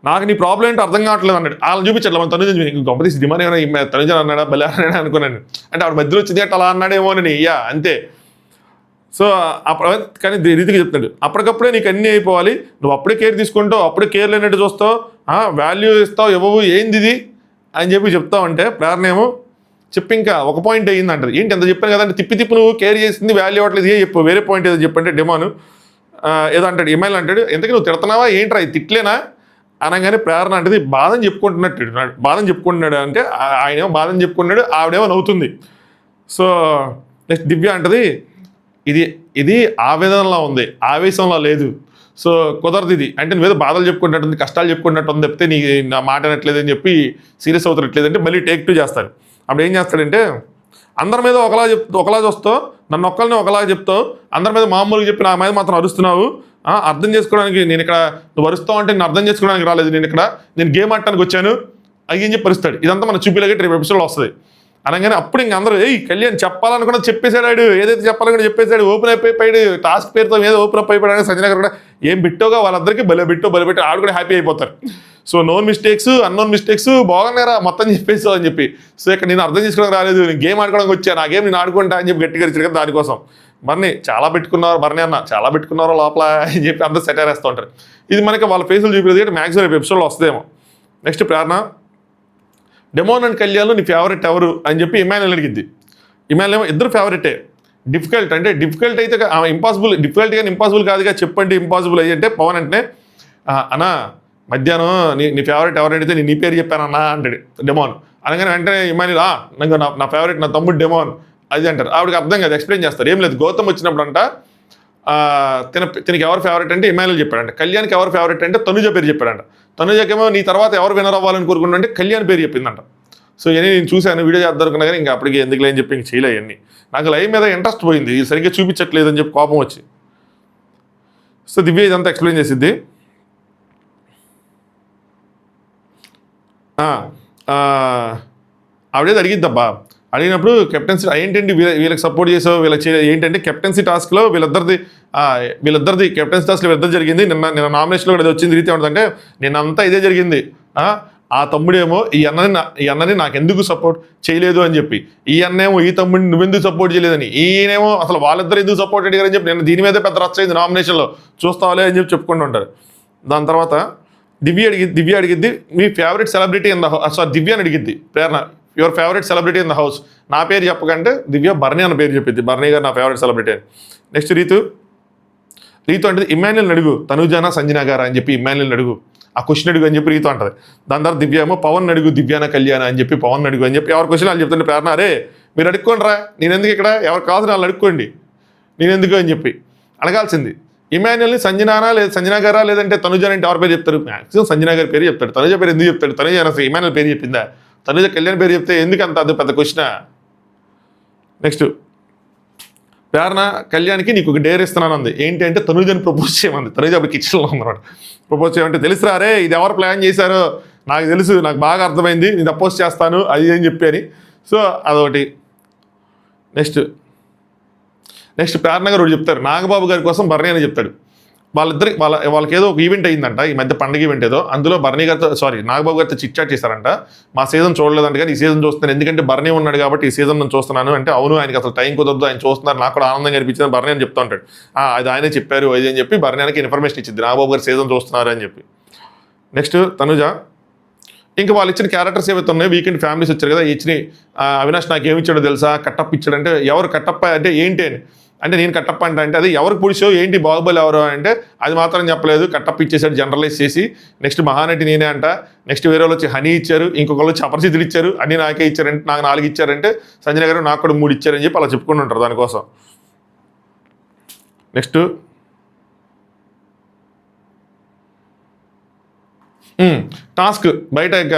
నాకు నీ ప్రాబ్లం ఏంటో అర్థం కావట్లేదు అన్నాడు. వాళ్ళని చూపించట్లేదు మన తనుజ గొప్పతీసి డిమాండ్ ఏమైనా తనుజ అన్నాడా బలి అన్నాడా అనుకున్నాను. అంటే ఆవిడ మధ్యలో వచ్చింది అట్లా అలా అన్నాడేమో అని అంతే. సో కానీ రీతిగా చెప్తాడు అప్పటికప్పుడే నీకు అన్నీ అయిపోవాలి, నువ్వు అప్పుడే కేర్ తీసుకుంటావు, అప్పుడే కేర్ లేనట్టు చూస్తావు, వాల్యూ ఇస్తావు ఇవ్వవు ఏంది ఇది అని చెప్పి చెప్తావు. అంటే ప్రేరణ ఏమో చెప్పి ఇంకా ఒక పాయింట్ అయ్యింది అంటారు. ఏంటి ఎంత చెప్పాను కదంటే తిప్పి నువ్వు కేర్ చేసింది వాల్యూ అవ్వట్లేదు ఏ చెప్పు, వేరే పాయింట్ ఏదో చెప్పంటే డెమోను ఏదో అంటాడు, ఇమెయిల్ అంటాడు ఎంతకీ నువ్వు తిడుతున్నావా ఏంట్రా ఇది తిట్లేనా అనగానే ప్రేరణ అంటే బాధని చెప్పుకుంటున్నాడు అంటే ఆయనేమో బాధని చెప్పుకున్నాడు, ఆవిడేమో నవ్వుతుంది. సో నెక్స్ట్ దివ్య అంటది ఇది ఆవేదనలో ఉంది, ఆవేశంలో లేదు, సో కుదరదు ఇది అంటే నువ్వేదో బాధలు చెప్పుకున్నట్టుంది, కష్టాలు చెప్పుకున్నట్టుంది తప్పితే నీ నా మాట అనట్లేదు అని చెప్పి సీరియస్ అవుతున్నట్లేదు అంటే మళ్ళీ టేక్ 2 చేస్తాడు. అప్పుడు ఏం చేస్తాడంటే అందరి మీద ఒకలా చూస్తావు, నన్ను ఒక్కరిని ఒకలాగా చెప్తావు, అందరి మీద మామూలుగా చెప్పి నా మీద మాత్రం అరుస్తున్నావు, అర్థం చేసుకోవడానికి నేను ఇక్కడ నువ్వు అరుస్తావు అంటే నేను అర్థం చేసుకోవడానికి రాలేదు, నేను గేమ్ ఆడటానికి వచ్చాను అది ఏం చెప్పి అరుస్తాడు. ఇదంతా మన చూపిలాగే రేపు ఎపిసోడ్లో వస్తుంది అనగానే అప్పుడు ఇంక అందరూ కళ్యాణ్ చెప్పాలనుకున్నా చెప్పేశాడు, ఏదైతే చెప్పాలనుకున్నా చెప్పేశాడు, ఓపెన్ అయిపోయాడు టాస్క్ పేరుతో ఏదో ఓపెన్ అప్ అయిపోయాడు. సంజన గారు కూడా ఏం బిట్టోగా వాళ్ళందరికీ బలపెట్టి ఆడు కూడా హ్యాపీ అయిపోతారు. So known mistakes unknown mistakes బాగున్నారా మొత్తం చెప్పేసావు అని చెప్పి. సో ఇక్కడ నేను అర్థం చేసుకోవడానికి రాలేదు, నేను గేమ్ ఆడుకోవడానికి వచ్చాను, ఆ గేమ్ నేను ఆడుకుంటా అని చెప్పి గట్టిగా ఇచ్చాడు కదా దానికోసం. బర్నీ చాలా పెట్టుకున్నారో లోపల అని చెప్పి అందరూ సెటైర్ వేస్తూ ఉంటారు. ఇది మనకి వాళ్ళ ఫేసులు చూపించేది కాబట్టి మ్యాక్సిమం రేపు ఎపిసోడ్లో వస్తుందేమో. Next Prerana demon and Kalyan నీ ఫేవరెట్ ఎవరు అని చెప్పి ఇమాన్యుయల్ అడిగిద్ది. ఇమాన్యుయల్ ఏమో ఇద్దరు ఫేవరెటే, డిఫికల్ట్ అయితే ఇంపాసిబుల్, డిఫికల్ట్ కానీ ఇంపాసిబుల్ కాదుగా చెప్పండి ఇంపాసిబుల్ అయ్యంటే పవన్ అంటే అన్నా మధ్యాహ్నం నీ ఫేవరెట్ ఎవరు అడిగితే నీ పేరు చెప్పానన్నా అంటాడు డెమోన్. అనగానే వెంటనే ఇమాన్యుయల్ నాకు నా ఫేవరెట్ నా తమ్ముడు డెమోన్ అది అంటారు. ఆవిడకి అర్థం కాదు, ఎక్స్ప్లెయిన్ చేస్తారు. ఏం లేదు గౌతమ్ వచ్చినప్పుడు అంట తినకి ఎవరు ఫేవరెట్ అంటే ఇమాన్యుయల్ చెప్పాడంట, కళ్యాణ్కి ఎవరు ఫేవరెట్ అంటే తనుజ పేరు చెప్పాడంట. తనుజకేమో నీ తర్వాత ఎవరు వినర్ అవ్వాలని కోరుకుంటుంటే కళ్యాణ్ పేరు చెప్పిందంట. సో ఇవన్నీ నేను చూశాను, వీడియో చేద్దాం కానీ ఇంకా అప్పటికి ఎందుకు లేని చెప్పి ఇంక చేయలే అన్నీ. నాకు లైవ్ మీద ఇంట్రెస్ట్ పోయింది, సరిగ్గా చూపించట్లేదు అని చెప్పి కోపం వచ్చి. సో దివ్య ఇదంతా ఎక్స్ప్లెయిన్ చేసిద్ది. ఆవిడేది అడిగిద్దబ్బా, అడిగినప్పుడు కెప్టెన్సీ ఏంటండి వీళ్ళకి సపోర్ట్ చేసావు ఏంటంటే కెప్టెన్సీ టాస్క్లో వీళ్ళిద్దరిది కెప్టెన్సీ టాస్క్లో వీళ్ళిద్దరు జరిగింది. నిన్న నామినేషన్లో కూడా వచ్చింది రీతి ఏమంటుందంటే నిన్నంతా ఇదే జరిగింది, ఆ తమ్ముడేమో ఈ అన్నని నాకు ఎందుకు సపోర్ట్ చేయలేదు అని చెప్పి, ఈ అన్నేమో ఈ తమ్ముడిని నువ్వెందుకు సపోర్ట్ చేయలేదని, ఈయనేమో అసలు వాళ్ళిద్దరు ఎందుకు సపోర్ట్ అడిగారని చెప్పి నేను దీని మీదే పెద్ద రచ్చయింది నామినేషన్లో చూస్తావాలే అని చెప్పి చెప్పుకుంటూ ఉంటారు. దాని తర్వాత దివ్య అడిగిద్ది మీ favourite celebrity in the house, sorry Divya అని అడిగిద్ది Prerana your favourite celebrity in the house. నా పేరు చెప్పకంటే దివ్య బర్నీ అన్న పేరు చెప్పిద్ది, బర్నీ గారు నా ఫేవరెట్ సెలబ్రిటీ అని. నెక్స్ట్ రీతు అంటే ఇమాన్యుయల్ అడుగు తనుజానా సంజన గారా అని చెప్పి ఇమాన్యుయల్ అడుగు, ఆ క్వశ్చన్ అడుగు అని చెప్పి రీతు అంటది. దాని తర్వాత దివ్య ఏమో పవన్ అడుగు దివ్యాన కళ్యాణ అని చెప్పి పవన్ అడుగు అని చెప్పి ఎవరి క్వశ్చన్ వాళ్ళు చెప్తుంటే ప్రేరణ అరే మీరు అడుక్కోండి రా, నేను ఎందుకు ఇక్కడ ఎవరు కావాల్సిన వాళ్ళు అడుక్కోండి నేను ఎందుకు అని చెప్పి అడగాల్సింది. ఇమాన్యుయల్ని సంజన గారా లేదంటే తనుజ అంటే ఎవరి పేరు చెప్తారు, మ్యాక్సిమం సంజన గారి పేరు చెప్తాడు, తనుజ పేరు ఎందుకు చెప్తాడు, తనుజ ఇమాన్యుయల్ పేరు చెప్పిందా, తనుజ కళ్యాణ్ పేరు చెప్తే ఎందుకు అంత అది పెద్ద క్వశ్చన్. నెక్స్ట్ ప్రేరణ కళ్యాణ్కి నీకు ఒక డేర్ ఇస్తున్నాను అంది. ఏంటి అంటే తనుజని ప్రపోజ్ చేయమంది. తనుజ అప్పుడు కిచెన్లో ఉందన్నమాట. ప్రపోజ్ చేయమంటే తెలుసురా రే ఇది ఎవరు ప్లాన్ చేశారో నాకు తెలుసు, నాకు బాగా అర్థమైంది, నేను అపోజ్ చేస్తాను అది అని చెప్పి అని. సో అదొకటి. నెక్స్ట్ ప్రేరణ గారు ఒకటి చెప్తారు, నాగబాబు గారి కోసం బర్నీ అని చెప్తాడు. వాళ్ళకి ఏదో ఒక ఈవెంట్ అయిందంట ఈ మధ్య, పండుగ ఈవెంట్ ఏదో, అందులో బర్నీ గారితో నాగబాబు గారితో చిట్ చాట్ చేశారంట. మా సీజన్ చూడలేదంట కానీ ఈ సీజన్ చూస్తున్నాను, ఎందుకంటే బర్నీ ఉన్నాడు కాబట్టి ఈ సీజన్ నేను చూస్తున్నాను అంటే, అవును ఆయనకి అసలు టైం కుదరదు, ఆయన చూస్తున్నారు, నాకు కూడా ఆనందంగా అనిపించింది బర్నీ అని చెప్తా ఉంటాడు. అది ఆయనే చెప్పారు అది అని చెప్పి బర్నీకి ఇన్ఫర్మేషన్ ఇచ్చింది, నాగబాబు గారు సీజన్ చూస్తున్నారు అని చెప్పి. నెక్స్ట్ తనుజ, ఇంకా వాళ్ళు ఇచ్చిన క్యారెక్టర్స్ ఏవైతే ఉన్నాయో, వీకెండ్ ఫ్యామిలీస్ వచ్చారు కదా, ఇచ్చిన అవినాష్ నాకు ఏమి ఇచ్చాడో తెలుసా, కట్టప్ప ఇచ్చాడంటే ఎవరు కట్టప్ప అంటే ఏంటి అని అంటే, నేను కట్టప్ప అంటే అది ఎవరికి పుడిచో ఏంటి బాహుబలి ఎవరు అంటే అది మాత్రం చెప్పలేదు, కట్టప్ప ఇచ్చేసాడు జనరలైజ్ చేసి. నెక్స్ట్ మహానటి నేనే అంట. నెక్స్ట్ వేరే వాళ్ళు వచ్చి హనీ ఇచ్చారు, ఇంకొకళ్ళు వచ్చి అపరిచితులు ఇచ్చారు, అన్ని నాకే ఇచ్చారంటే నాకు 4 ఇచ్చారంటే, సంజయ్ గారు నాకు కూడా 3 ఇచ్చారని చెప్పి అలా చెప్పుకుంటూ ఉంటారు దానికోసం. నెక్స్ట్ టాస్క్ బయట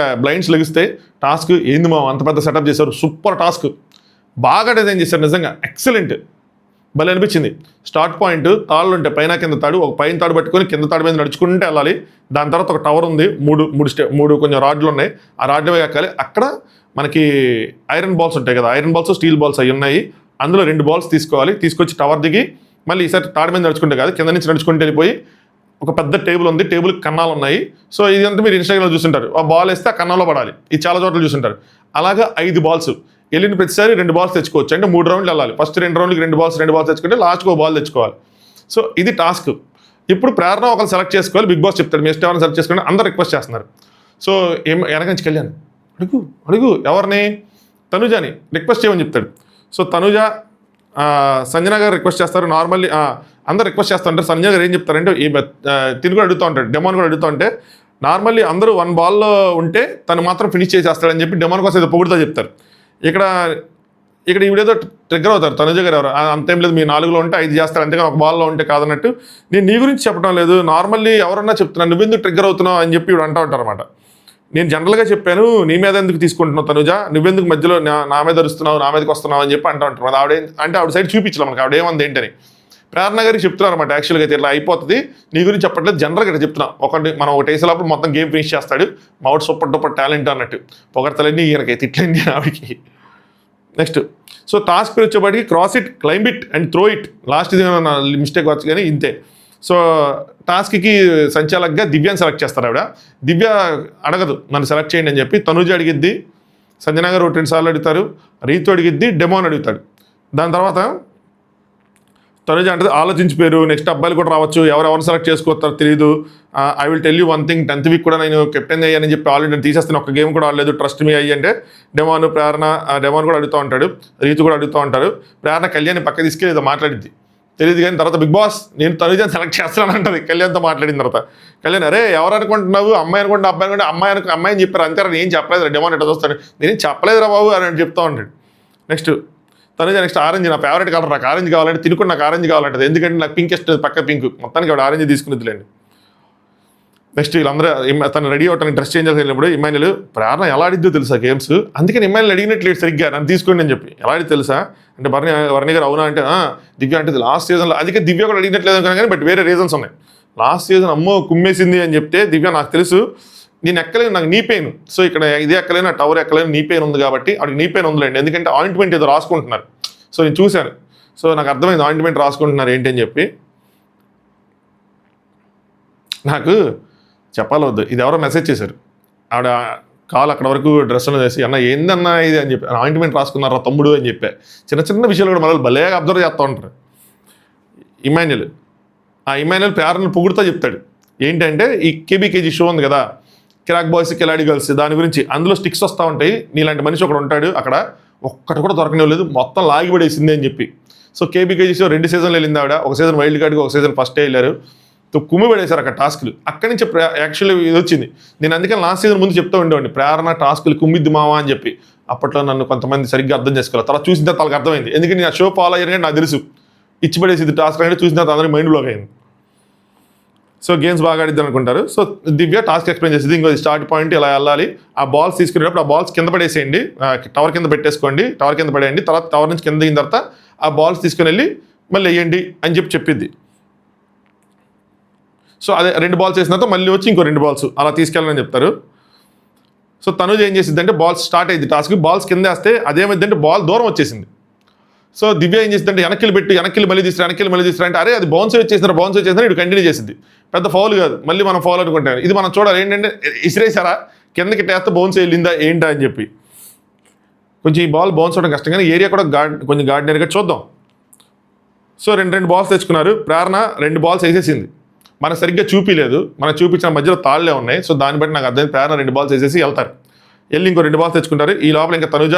బ్లైండ్స్ లెగిస్తే టాస్క్ ఏంది మా అంత పెద్ద సెటప్ చేశారు, సూపర్ టాస్క్, బాగా డిజైన్ చేశారు, నిజంగా ఎక్సలెంట్, భలే అనిపించింది. స్టార్ట్ పాయింట్ తాళ్ళు ఉంటాయి, పైన కింద తాడు, ఒక పైన తాడు పట్టుకొని కింద తాడు మీద నడుచుకుంటే వెళ్ళాలి. దాని తర్వాత ఒక టవర్ ఉంది, మూడు కొంచెం రాడ్లు ఉన్నాయి, ఆ రాడ్లు ఎక్కాలి. అక్కడ మనకి ఐరన్ బాల్స్ ఉంటాయి కదా, ఐరన్ బాల్స్ స్టీల్ బాల్స్ అవి ఉన్నాయి, అందులో 2 బాల్స్ తీసుకోవాలి, తీసుకొచ్చి టవర్ దిగి మళ్ళీ ఈసారి తాడు మీద నడుచుకుంటే కాదు కింద నుంచి నడుచుకుంటూ వెళ్ళిపోయి ఒక పెద్ద టేబుల్ ఉంది, టేబుల్కి కన్నాలు ఉన్నాయి. సో ఇదంతా మీరు ఇన్స్టాగ్రామ్లో చూస్తుంటారు, ఆ బాల్ వేస్తే ఆ కన్నాలో పడాలి, ఇది చాలా చోట్ల చూస్తుంటారు. అలాగా 5 బాల్స్ వెళ్ళిన ప్రతిసారి 2 బాల్స్ తెచ్చుకోవచ్చు, అంటే 3 రౌండ్లు వెళ్ళాలి. ఫస్ట్ 2 రౌండ్కి 2 బాల్స్ తెచ్చుకుంటే లాస్ట్కి ఒక బాల్ తెచ్చుకోవాలి. సో ఇది టాస్క్. ఇప్పుడు ప్రేరణ ఒకరు సెలెక్ట్ చేసుకోవాలి, బిగ్ బాస్ చెప్తాడు మీ ఎవరైనా సెలెక్ట్ చేసుకుంటే, అందరూ రిక్వెస్ట్ చేస్తున్నారు. సో వెనక నుంచి కళ్యాణ్ అడుగు ఎవరిని, తనుజని రిక్వెస్ట్ చేయమని చెప్తాడు. సో తనుజ సంజన గారు రిక్వెస్ట్ చేస్తారు, నార్మల్లీ అందరు రిక్వెస్ట్ చేస్తుంటారు. సంజన గారు ఏం చెప్తారంటే తిని కూడా అడుగుతూ ఉంటాడు, డెమోన్ కూడా అడుగుతూ ఉంటే, నార్మల్లీ అందరూ 1 బాల్లో ఉంటే తను మాత్రం ఫినిష్ చేసేస్తాడని చెప్పి డెమోన్ కోసం ఏదో పొగుడుతో చెప్తారు. ఇక్కడ ఈవిడేదో ట్రిగ్గర్ అవుతారు, తనుజ గారు ఎవరు అంతేం లేదు, మీ 4లో ఉంటే 5 చేస్తారు, అంతేగా ఒక బాల్లో ఉంటే కాదన్నట్టు. నేను నీ గురించి చెప్పడం లేదు, నార్మల్లీ ఎవరన్నా చెప్తున్నాను, నువ్వెందుకు ట్రిగ్గర్ అవుతున్నావు అని చెప్పి ఇవి అంటూ ఉంటారు అనమాట. నేను జనరల్గా చెప్పాను, నీ మీద ఎందుకు తీసుకుంటున్నావు తనుజ, నువ్వెందుకు మధ్యలో నా మీద అరుస్తున్నావు, నా మీదకి వస్తున్నావు అని చెప్పి అంటూ ఉంటారు. ఆవిడ సైడ్ చూపించలే మనకి, ఆవిడేమంది ఏంటని. ప్రేరణ గారికి చెప్తున్నారు అనమాట, యాక్చువల్గా అయితే ఇట్లా అయిపోతుంది, నీ గురించి చెప్పట్లేదు, జనరల్గా ఇట్లా చెప్తున్నా, మనం ఒకటి వేసేటప్పుడు మొత్తం గేమ్ ఫినిష్ చేస్తాడు, మావుడు సూపర్ టాలెంట్ అన్నట్టు పొగడతలన్నీ ఈయనకి తిట్లండి ఆవిడకి. నెక్స్ట్ సో టాస్క్ వచ్చేప్పటికి cross it, climb it and throw it, last ఇది మిస్టేక్ వచ్చు కానీ ఇంతే. సో టాస్క్కి సంచాలకుగా దివ్యాన్ని సెలెక్ట్ చేస్తారు. దివ్య అడగదు నన్ను సెలెక్ట్ చేయండి అని చెప్పి, తనుజ అడిగిద్ది, సంజన గారు 2 సార్లు అడుగుతారు, రీతు అడిగిద్ది, డెమోన్ అడుగుతాడు. దాని తర్వాత తనుజ అంటే ఆలోచించి పేరు, నెక్స్ట్ అబ్బాయిలు కూడా రావచ్చు, ఎవరెవరు సెలెక్ట్ చేసుకోతారో తెలియదు, I will tell you 1 thing, 10th week కూడా నేను కెప్టెన్ అయ్యానని చెప్పి ఆల్రెడీ నేను తీసేస్తాను, ఒక గేమ్ కూడా ఆడలేదు, ట్రస్ట్ మీ అయ్యి అంటే డెమోన్ కూడా అడుగుతూ ఉంటాడు, రీతు కూడా అడుగుతూ ఉంటారు. ప్రేరణ కళ్యాణ్ పక్క తీసుకెళ్ళి ఏదో మాట్లాడిద్ది తెలియదు కానీ, తర్వాత బిగ్ బాస్ నేను తనుజని సెలెక్ట్ చేస్తాను అంటది కళ్యాణ్తో మాట్లాడిన తర్వాత. కళ్యాణ్ అరే ఎవరు అనుకుంటున్నావు, అమ్మాయి అనుకుంటే అబ్బాయి అనుకుంటే అమ్మాయిని చెప్పారు అంతే, నేను చెప్పలేదు, డెమోన్ ఎట్లా చూస్తాను, నేనేం చెప్పలేదురా బాబు అని చెప్తా ఉంటాడు. నెక్స్ట్ తనుజ ఆరెంజ్, నా ఫేవరెట్ కలర్, నాకు ఆరెంజ్ కావాలంటే, తినుకుని నాకు ఆరెంజ్ కావాలంటది, ఎందుకంటే నాకు పింక్ ఇష్టం, పక్క పింక్, మొత్తానికి ఆవిడ ఆరెంజ్ తీసుకునిద్దులేండి. నెక్స్ట్ వీళ్ళందరూ తను రెడీ అవటానికి డ్రెస్ చేంజ్ చేసినప్పుడు ఇమాన్యుల్ ప్రేరణ ఎలా ఆడిద్దో తెలుసా గేమ్స్, అందుకని ఇమాన్యుల్ అడిగినట్లేదు సరిగ్గా నన్ను తీసుకోండి అని చెప్పి. ఎలా ఆడి తెలుసా అంటే వర్ణి గారు అవునా అంటే దివ్య అంటే లాస్ట్ సీజన్లో, అందుకే దివ్య కూడా అడిగినట్లేదు కానీ, బట్ వేరే రీజన్స్ ఉన్నాయి. లాస్ట్ సీజన్ అమ్మో కుమ్మేసింది అని చెప్తే, దివ్య నాకు తెలుసు నేను ఎక్కలేను, నాకు నీ పెయిన్, సో ఇక్కడ ఇదే ఎక్కలేను, ఆ టవర్ ఎక్కలేను, నీ పెయిన్ ఉంది కాబట్టి అక్కడికి నీ పెయిన్ ఉందిలేండి, ఎందుకంటే ఆయింట్మెంట్ ఏదో రాసుకుంటున్నారు. సో నేను చూశాను, సో నాకు అర్థమైంది ఆయింట్మెంట్ రాసుకుంటున్నారు ఏంటి అని చెప్పి. నాకు చెప్పాలవద్దు, ఇది ఎవరో మెసేజ్ చేశారు, ఆవిడ కాల్ అక్కడ వరకు డ్రెస్ చేసి, అన్న ఏందన్నా ఇది అని చెప్పి, ఆయింట్మెంట్ రాసుకున్నారా తమ్ముడు అని చెప్పా. చిన్న విషయాలు కూడా మళ్ళీ భలేగా అబ్జర్వ్ చేస్తూ ఉంటారు. ఇమాన్యుల్ ప్రేరణను పొగుడుతూ చెప్తాడు ఏంటంటే, ఈ కేబీకేజీ షో ఉంది కదా, కిరాక్ బాయ్స్ కిలాడి గర్ల్స్, దాని గురించి, అందులో స్టిక్స్ వస్తూ ఉంటాయి, నీలాంటి మనిషి ఒకడు ఉంటాడు అక్కడ, ఒక్కటి కూడా దొరకనివ్వలేదు, మొత్తం లాగిపడేసింది అని చెప్పి. సో కేబీకేజీ షో 2 సీజన్లు వెళ్ళింది ఆవిడ, ఒక సీజన్ వైల్డ్ కార్డ్గా, ఒక సీజన్ ఫస్టే వెళ్ళారు, కుమ్మి పడేశారు అక్కడ టాస్క్లు. అక్కడి నుంచి యాక్చువల్లీ ఇది వచ్చింది. నేను అందుకని లాస్ట్ సీజన్ ముందు చెప్తూ ఉండేవాడిని, ప్రేరణ టాస్క్లు కుమ్మిద్ది మావా అని చెప్పి. అప్పట్లో నన్ను కొంతమంది సరిగ్గా అర్థం చేసుకోవాలి, తర్వాత చూసిన తర్వాత వాళ్ళకి అర్థమైంది, ఎందుకంటే నేను ఆ షో ఫాలో అయ్యాను కానీ నాకు తెలుసు ఇచ్చిపడేసి టాస్క్ అనేది చూసిన తర్వాత అందరికీ మైండ్ బ్లాక్ అయింది. సో గేమ్స్ బాగా ఆడిద్ది అనుకుంటారు. సో దివ్య టాస్క్ ఎక్స్ప్లెయిన్ చేసింది. ఇంకో స్టార్ట్ పాయింట్ ఇలా వెళ్ళాలి, ఆ బాల్స్ తీసుకునేటప్పుడు ఆ బాల్స్ కింద పడేసేయండి, టవర్ కింద పెట్టేసుకోండి, టవర్ కింద పడేయండి, తర్వాత టవర్ నుంచి కింద దిగిన తర్వాత ఆ బాల్స్ తీసుకుని వెళ్ళి మళ్ళీ వేయండి అని చెప్పిద్ది. సో అదే 2 బాల్స్ వేసిన తర్వాత మళ్ళీ వచ్చి ఇంకో 2 బాల్స్ అలా తీసుకెళ్ళాలని చెప్తారు. సో తనుజ ఏం చేసింది అంటే బాల్స్ స్టార్ట్ అయింది టాస్క్, బాల్స్ కింద వేస్తే అదేమైందంటే బాల్ దూరం వచ్చేసింది. సో దివ్య ఏం చేసిందంటే వెనక్కి మళ్ళీ తీసుకురా అంటే అరే అది బౌన్స్ వచ్చేసిన ఇటు కంటిన్యూ చేసింది. పెద్ద ఫౌల్ కాదు, మళ్ళీ మనం ఫౌల్ అనుకుంటాం. ఇది మనం చూడాలి ఏంటంటే ఇసిరేసారా కిందకి టేస్తే బౌన్స్ వెళ్ళిందా ఏంటా అని చెప్పి. కొంచెం ఈ బాల్ బౌన్స్ అవడం కష్టం, కానీ ఏరియా కూడా కొంచెం గార్డినర్గా చూద్దాం. సో 2 బాల్స్ తెచ్చుకున్నారు. ప్రేరణ 2 బాల్స్ వేసేసింది, మనకు సరిగ్గా చూపించలేదు, మనకు చూపించిన మధ్యలో తాళ్లే ఉన్నాయి. సో దాన్ని బట్టి నాకు అర్థం ప్రేరణ 2 బాల్స్ వేసేసి వెళ్తారు. వెళ్ళి ఇంకో 2 బాల్స్ తెచ్చుకుంటారు. ఈ లోపల ఇంకా తనుజ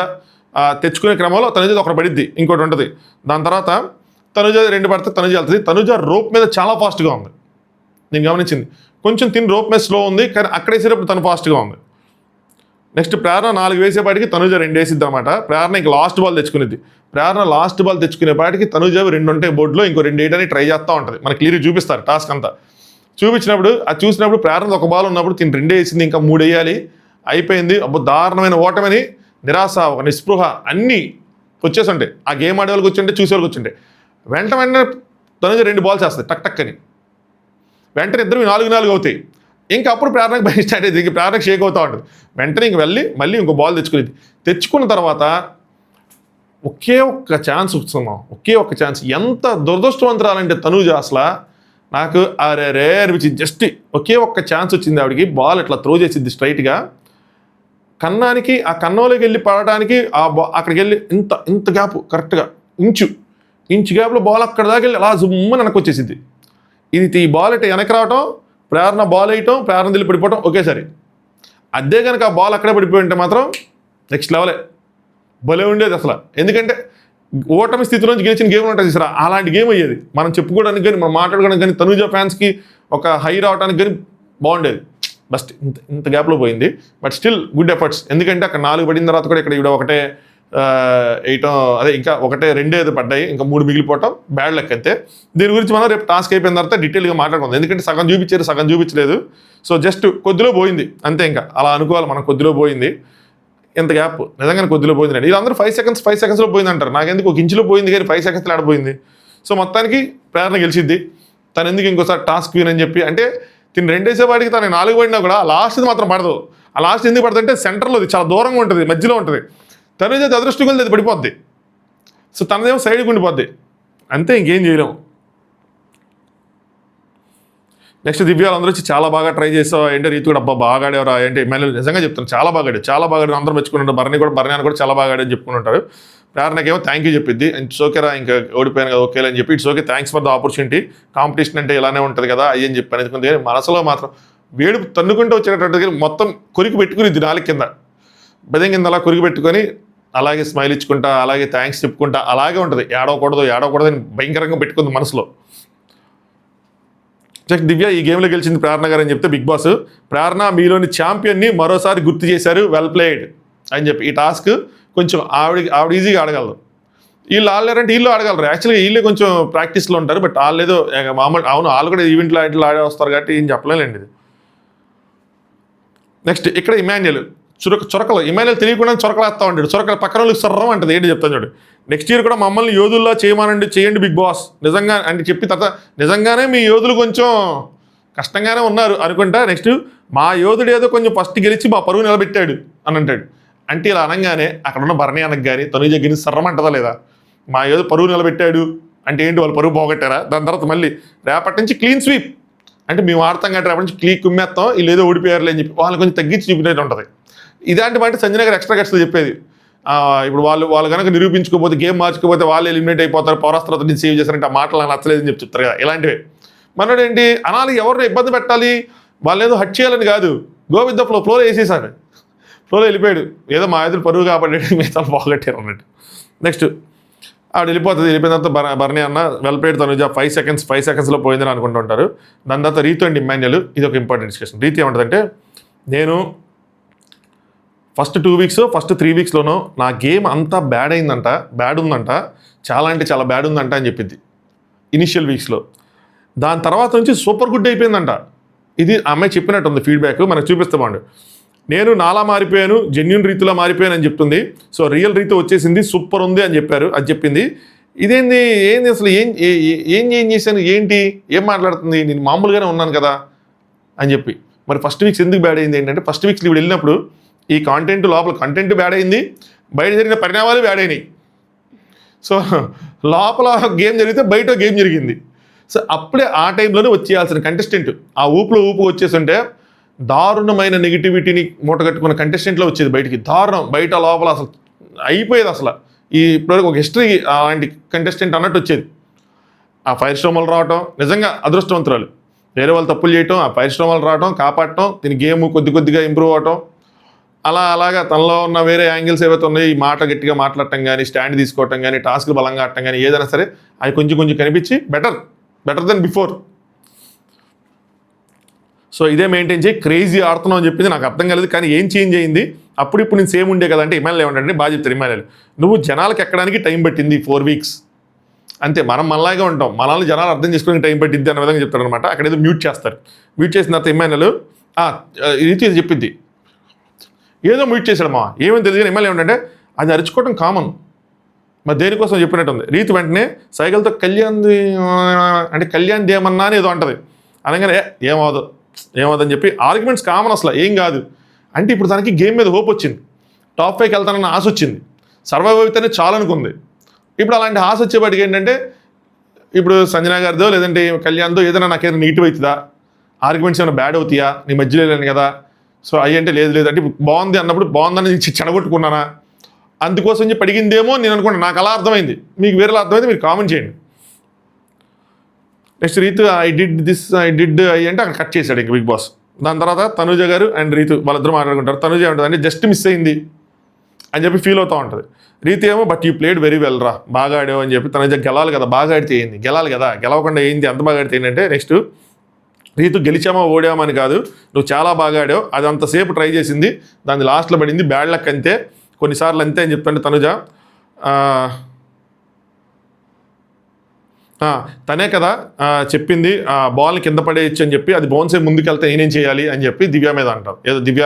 తెచ్చుకునే క్రమంలో తనుజ ఒకటి పడిద్ది, ఇంకోటి ఉంటుంది. దాని తర్వాత తనుజ 2 పడితే తనుజ వెళ్తుంది. తనుజ రోప్ మీద చాలా ఫాస్ట్గా ఉంది, నేను గమనించింది. కొంచెం తిని రోప్ మీద స్లో ఉంది, కానీ అక్కడ వేసేటప్పుడు తను ఫాస్ట్గా ఉంది. నెక్స్ట్ ప్రేరణ 4 వేసేపాటికి తనుజ 2 వేసిద్ది అనమాట. ప్రేరణ ఇంక లాస్ట్ బాల్ తెచ్చుకునేది. ప్రేరణ లాస్ట్ బాల్ తెచ్చుకునేపాటికి తనుజ 2 ఉంటాయి బోర్డులో, ఇంకో 2 వేయడానికి ట్రై చేస్తూ ఉంటుంది. మనకి క్లియర్ చూపిస్తారు టాస్క్ అంతా. చూపించినప్పుడు అది చూసినప్పుడు ప్రేరణ ఒక బాల్ ఉన్నప్పుడు తిని 2 వేసింది, ఇంకా 3 వేయాలి, అయిపోయింది. అబ్బో దారుణమైన ఓటమని నిరాశ, ఒక నిస్పృహ అన్నీ వచ్చేసి ఉంటాయి. ఆ గేమ్ ఆడే వాళ్ళకి వచ్చి చూసే వాళ్ళకి వచ్చి వెంటనే తనుజ 2 బాల్స్ వేస్తుంది టక్ టక్ అని. వెంటనే ఇద్దరు 4-4 అవుతాయి. ఇంకా అప్పుడు ప్రేరణకు భయం స్టార్ట్ అయింది, ఇంక ప్రేరణకు షేక్ అవుతూ ఉంటుంది. వెంటనే ఇంక వెళ్ళి మళ్ళీ ఇంకో బాల్ తెచ్చుకునేది. తెచ్చుకున్న తర్వాత ఒకే ఒక్క ఛాన్స్ వస్తున్నాం, ఒకే ఒక్క ఛాన్స్. ఎంత దురదృష్టవంతురాలంటే తనుజ అసలు నాకు అరే అనిపించింది. జస్ట్ ఒకే ఒక్క ఛాన్స్ వచ్చింది ఆవిడికి. బాల్ ఇట్లా త్రో చేసింది స్ట్రైట్గా కన్నానికి, ఆ కన్నంలోకి వెళ్ళి పడటానికి అక్కడికి వెళ్ళి ఇంత గ్యాప్ కరెక్ట్గా ఇంచు గ్యాప్లో బాల్ అక్కడ దాకా వెళ్ళి అలా జుమ్మని వెనక్కి వచ్చేసింది. ఇది ఈ బాల్ ఇట్లా వెనక్కి రావటం, ప్రేరణ బాల్ వేయటం, ప్రేరణ దిల్లి పడిపోవటం ఒకేసారి. అదే కనుక ఆ బాల్ అక్కడే పడిపోయి ఉంటే మాత్రం నెక్స్ట్ లెవెలే, భలే ఉండేది అసలు. ఎందుకంటే ఓటమి స్థితిలోంచి గెలిచిన గేమ్ ఉంటుంది సార్, అలాంటి గేమ్ అయ్యేది. మనం చెప్పుకోవడానికి కానీ మనం మాట్లాడుకోవడానికి కానీ తనుజ ఫ్యాన్స్కి ఒక హై రావడానికి కానీ బాగుండేది. బస్ట్ ఇంత గ్యాప్లో పోయింది, బట్ స్టిల్ గుడ్ ఎఫర్ట్స్. ఎందుకంటే అక్కడ 4 పడిన తర్వాత కూడా ఇక్కడ ఒకటే వేయటం, అదే ఇంకా 2 పడ్డాయి, ఇంకా 3 మిగిలిపోవటం బ్యాడ్ లక్ అంతే. దీని గురించి మనం రేపు టాస్క్ అయిపోయిన తర్వాత డీటెయిల్గా మాట్లాడుకుందాం. ఎందుకంటే సగం చూపించారు, సగం చూపించలేదు. సో జస్ట్ కొద్దిలో పోయింది అంతే, ఇంకా అలా అనుకోవాలి మనం. కొద్దిలో పోయింది, ఎంత గ్యాప్ నిజంగానే కొద్దిలో పోయింది అండి. వీళ్ళందరూ 5 సెకండ్స్లో పోయింది అంటారు. నాకెందుకు 1 ఇంచులో పోయింది కానీ 5 సెకండ్స్లో ఆడిపోయింది. సో మొత్తానికి ప్రేరణ గెలిచిద్ది. తను ఎందుకు ఇంకోసారి టాస్క్ విన్ అని చెప్పి, అంటే తిని 2 వేసేవాడికి తను 4 పడినా కూడా లాస్ట్ది మాత్రం పడదు. ఆ లాస్ట్ ఎందుకు పడుతుంటే సెంటర్లో చాలా దూరంగా ఉంటుంది, మధ్యలో ఉంటుంది. తను అయితే అదృష్టం అది పడిపోద్ది. సో తనదేమో సైడ్కి ఉండిపోద్ది అంతే, ఇంకేం చేయలేము. నెక్స్ట్ దివ్య అందరూ వచ్చి చాలా బాగా ట్రై చేసావు ఏంటి, రీతి కూడా అబ్బా బాగా ఆడేవరా ఏంటి, ఎమ్మెల్యే నిజంగా చెప్తాను చాలా బాగా ఆడాడు అందరూ మెచ్చుకుంటారు. బర్నీ అని కూడా చాలా బాగా ఆడని చెప్పుకుంటారు. ప్రేరణకేమో థ్యాంక్ యూ చెప్పిద్ది. ఇట్స్ ఓకేరా, ఇంకా ఓడిపోయాను కదా ఓకే అని చెప్పి it's okay, thanks for the opportunity, competition అంటే ఇలానే ఉంటుంది కదా అయ్యని చెప్పి అనుకుంది. మనసులో మాత్రం వేడు తన్నుకుంటూ వచ్చేటట్టుగా మొత్తం కొరికి పెట్టుకుని నాలుగు కింద బెదం కింద అలా కొరికి పెట్టుకొని అలాగే స్మైల్ ఇచ్చుకుంటా, అలాగే థ్యాంక్స్ చెప్పుకుంటా అలాగే ఉంటుంది. ఏడవకూడదు అని భయంకరంగా పెట్టుకుంది మనసులో. నెక్స్ట్ దివ్య ఈ గేమ్లో గెలిచింది ప్రేరణ గారు అని చెప్తే బిగ్ బాస్ ప్రేరణ మీలోని ఛాంపియన్ని మరోసారి గుర్తు చేశారు, వెల్ ప్లేడ్ అని చెప్పి. ఈ టాస్క్ కొంచెం ఆవిడ ఈజీగా ఆడగలరు. వీళ్ళు ఆడలేరంటే వీళ్ళు ఆడగలరు. యాక్చువల్గా వీళ్ళే కొంచెం ప్రాక్టీస్లో ఉంటారు, బట్ వాళ్ళేదో మామూలు అవును వాళ్ళు కూడా ఈవెంట్లో ఇట్లా ఆడే వస్తారు కాబట్టి ఏం చెప్పలేండి ఇది. నెక్స్ట్ ఇక్కడ ఇమాన్యుయల్ చొరకలు ఇమాన్యుయల్ తెలియకుండా చొరకలు వేస్తూ ఉంటాడు. చొరకలు పక్కన వాళ్ళకి సర్రం అంటది. ఏంటి చెప్తాను చూడు. నెక్స్ట్ ఇయర్ కూడా మమ్మల్ని యోధుల్లో చేయండి బిగ్ బాస్ నిజంగా అంటే చెప్పి తర్వాత నిజంగానే మీ యోధులు కొంచెం కష్టంగానే ఉన్నారు అనుకుంటా. నెక్స్ట్ మా యోధుడు ఏదో కొంచెం ఫస్ట్ గెలిచి మా పరువు నిలబెట్టాడు అని అంటాడు. అంటే ఇలా అనగానే అక్కడ ఉన్న భరణి అనకు కానీ తనుజ గిని సర్రం అంటదా లేదా? మా యోధుడు పరువు నిలబెట్టాడు అంటే ఏంటి, వాళ్ళు పరువు పోగొట్టారా? దాని తర్వాత మళ్ళీ రేపటి నుంచి క్లీన్ స్వీప్ అంటే మేము ఆడతాం కాబట్టి రేపటి నుంచి కుమ్మేస్తాం, వీళ్ళు ఏదో ఓడిపోయారులే అని చెప్పి వాళ్ళు కొంచెం తగ్గించి చూపినట్టు ఉంటుంది. ఇలాంటి మాట సంజన గారు ఎక్స్ట్రా గట్స్తో చెప్పేది. ఇప్పుడు వాళ్ళు కనుక నిరూపించుకోకపోతే గేమ్ మార్చుకోకపోతే వాళ్ళు ఎలిమినేట్ అయిపోతారు, పౌరాస్త్రత నుంచి సేవ్ చేస్తారంటే ఆ మాటలు నాకు నచ్చలేదని చెప్పి చెప్తారు కదా. ఇలాంటివే మనోడు ఏంటి అనాలి, ఎవరిని ఇబ్బంది పెట్టాలి, వాళ్ళు ఏదో హట్ చేయాలని కాదు, గో విత్ ద ఫ్లోలో వేసేసాడు, ఫ్లోలో వెళ్ళిపోయాడు. ఏదో మా ఎదురు పరువు కాబట్టి మిగతా పోగొట్టారు అన్నట్టు. నెక్స్ట్ ఆవిడ వెళ్ళిపోయిన తర్వాత బర్నీ అన్న వెల్ ప్లేడ్ తనుజ 5 సెకండ్స్లో పోయిందని అనుకుంటుంటారు. దాని తర్వాత రీతు అండ్ ఇమాన్యుయల్ ఇది ఒక ఇంపార్టెంట్ డిస్కషన్. రీతి ఏమంటుందంటే నేను ఫస్ట్ 2 వీక్స్ ఫస్ట్ 3 వీక్స్లోనూ నా గేమ్ అంతా బ్యాడ్ ఉందంట, చాలా అంటే చాలా బ్యాడ్ ఉందంట అని చెప్పింది ఇనిషియల్ వీక్స్లో. దాని తర్వాత నుంచి సూపర్ గుడ్ అయిపోయిందంట. ఇది ఆ అమ్మాయి చెప్పినట్టుంది ఫీడ్బ్యాక్, మనకు చూపిస్తే బాగుండు. నేను నాలా మారిపోయాను, జెన్యున్ రీతిలో మారిపోయాను అని చెప్తుంది. సో రియల్ రీతి వచ్చేసింది, సూపర్ ఉంది అని చెప్పారు, అది చెప్పింది. ఇదేంది ఏంది అసలు ఏం చేశాను, ఏంటి ఏం మాట్లాడుతుంది, నేను మామూలుగానే ఉన్నాను కదా అని చెప్పి. మరి ఫస్ట్ వీక్స్ ఎందుకు బ్యాడ్ అయింది ఏంటంటే, ఫస్ట్ వీక్స్ వీడు వెళ్ళినప్పుడు ఈ కాంటెంట్ లోపల కంటెంట్ బ్యాడ్ అయింది, బయట జరిగిన పరిణామాలు బ్యాడ్ అయినాయి. సో లోపల గేమ్ జరిగితే బయట గేమ్ జరిగింది. సో అప్పుడే ఆ టైంలోనే వచ్చేయాల్సిన కంటెస్టెంట్ ఆ ఊపులో వచ్చేస్తుంటే దారుణమైన నెగిటివిటీని మూటగట్టుకున్న కంటెస్టెంట్లో వచ్చేది బయటికి. దారుణం, బయట లోపల అసలు అయిపోయేది. అసలు ఈ ఇప్పటివరకు ఒక హిస్టరీ అలాంటి కంటెస్టెంట్ అన్నట్టు వచ్చేది. ఆ ఫైర్ స్టోమలు రావటం నిజంగా అదృష్టవంతురాలు. వేరే వాళ్ళు తప్పులు చేయటం, ఆ ఫైర్ స్టోమలు రావటం, కాపాడటం, దీని గేమ్ కొద్దిగా ఇంప్రూవ్ అవటం, అలాగా తనలో ఉన్న వేరే యాంగిల్స్ ఏవైతే ఉన్నాయో, ఈ మాట గట్టిగా మాట్లాడటం కానీ, స్టాండ్ తీసుకోవటం కానీ, టాస్క్లు బలంగా ఆడటం కానీ, ఏదైనా సరే అవి కొంచెం కనిపించి బెటర్ దెన్ బిఫోర్. సో ఇదే మెయింటైన్ చేయి, క్రేజీ ఆడుతున్నావు అని చెప్పింది. నాకు అర్థం కాలేదు, కానీ ఏం చేంజ్ అయింది? ఇప్పుడు నేను సేమ్ ఉండే కదంటే ఎమ్మెల్యే ఏమంటే బాగా చెప్తారు ఎమ్మెల్యేలు, నువ్వు జనాలకు ఎక్కడానికి టైం పట్టింది 4 weeks అంతే. మనం మనలాగే ఉంటాం, మనల్ని జనాలు అర్థం చేసుకోవడానికి టైం పట్టింది అన్న విధంగా చెప్తారు అనమాట. అక్కడ ఏదో మ్యూట్ చేస్తారు. మ్యూట్ చేసిన తర్వాత ఎమ్మెల్యేలు రీతి చెప్పింది, ఏదో మ్యూట్ చేశాడమ్మా, ఏమని తెలియదు. ఎమ్మెల్యే ఏమంటే అది అరుచుకోవడం కామన్, మరి దేనికోసం చెప్పినట్టుంది. రీతి వెంటనే సైకిల్తో కళ్యాణ్ దేమన్నా అని ఏదో అంటది. అనగానే ఏమవుదని చెప్పి ఆర్గ్యుమెంట్స్ కామన్, అసలు ఏం కాదు అంటే. ఇప్పుడు తనకి గేమ్ మీద హోప్ వచ్చింది, టాప్ 5కి వెళ్తానన్న ఆశ వచ్చింది, సర్వైవ్ అయితేనే చాలు అనుకుంది. ఇప్పుడు అలాంటి ఆశ వచ్చేపాటికి ఏంటంటే, ఇప్పుడు సంజన గారిదో లేదంటే కళ్యాణ్దో ఏదైనా నాకేదైనా నెగిటివ్ అవుతుందా, ఆర్గ్యుమెంట్స్ ఏమైనా బ్యాడ్ అవుతాయా, నీ మధ్యలో లేను కదా, సో అయ్యి అంటే లేదు అంటే బాగుంది అన్నప్పుడు బాగుందని చెడగొట్టుకున్నానా, అందుకోసం చెప్పి అడిగిందేమో నేను అనుకున్నాను. నాకు అలా అర్థమైంది, మీకు వేరేలా అర్థమైంది మీరు కామెంట్ చేయండి. నెక్స్ట్ రీతు ఐ డిడ్ అంటే అక్కడ కట్ చేశాడు ఇంక బిగ్ బాస్. దాని తర్వాత తనుజ గారు అండ్ రీతు వాళ్ళిద్దరు మాట్లాడుకుంటారు. తనుజ ఏమంటుంది అంటే జస్ట్ మిస్ అయింది అని చెప్పి ఫీల్ అవుతూ ఉంటుంది. రీతి ఏమో but you played very well రా, బాగా ఆడావు అని చెప్పి. తనుజ గెలాలి కదా, బాగా ఆడితే ఏంది, గెలాలి కదా, గెలవకుండా ఏంది, అంత బాగా ఆడితే ఏంటంటే. నెక్స్ట్ రీతు గెలిచామా ఓడామా అని కాదు, నువ్వు చాలా బాగా ఆడావు, అది అంతసేపు ట్రై చేసింది, దాని లాస్ట్లో పడింది, బ్యాడ్ లక్ అంతే, కొన్నిసార్లు అంతే అని చెప్తాండి తనుజ. తనే కదా చెప్పింది బాల్ని కింద పడేయచ్చు అని చెప్పి, అది బౌన్స్ అయ్యి ముందుకెళ్తే నేనేం చేయాలి అని చెప్పి దివ్య మీద అంటారు. ఏదో దివ్య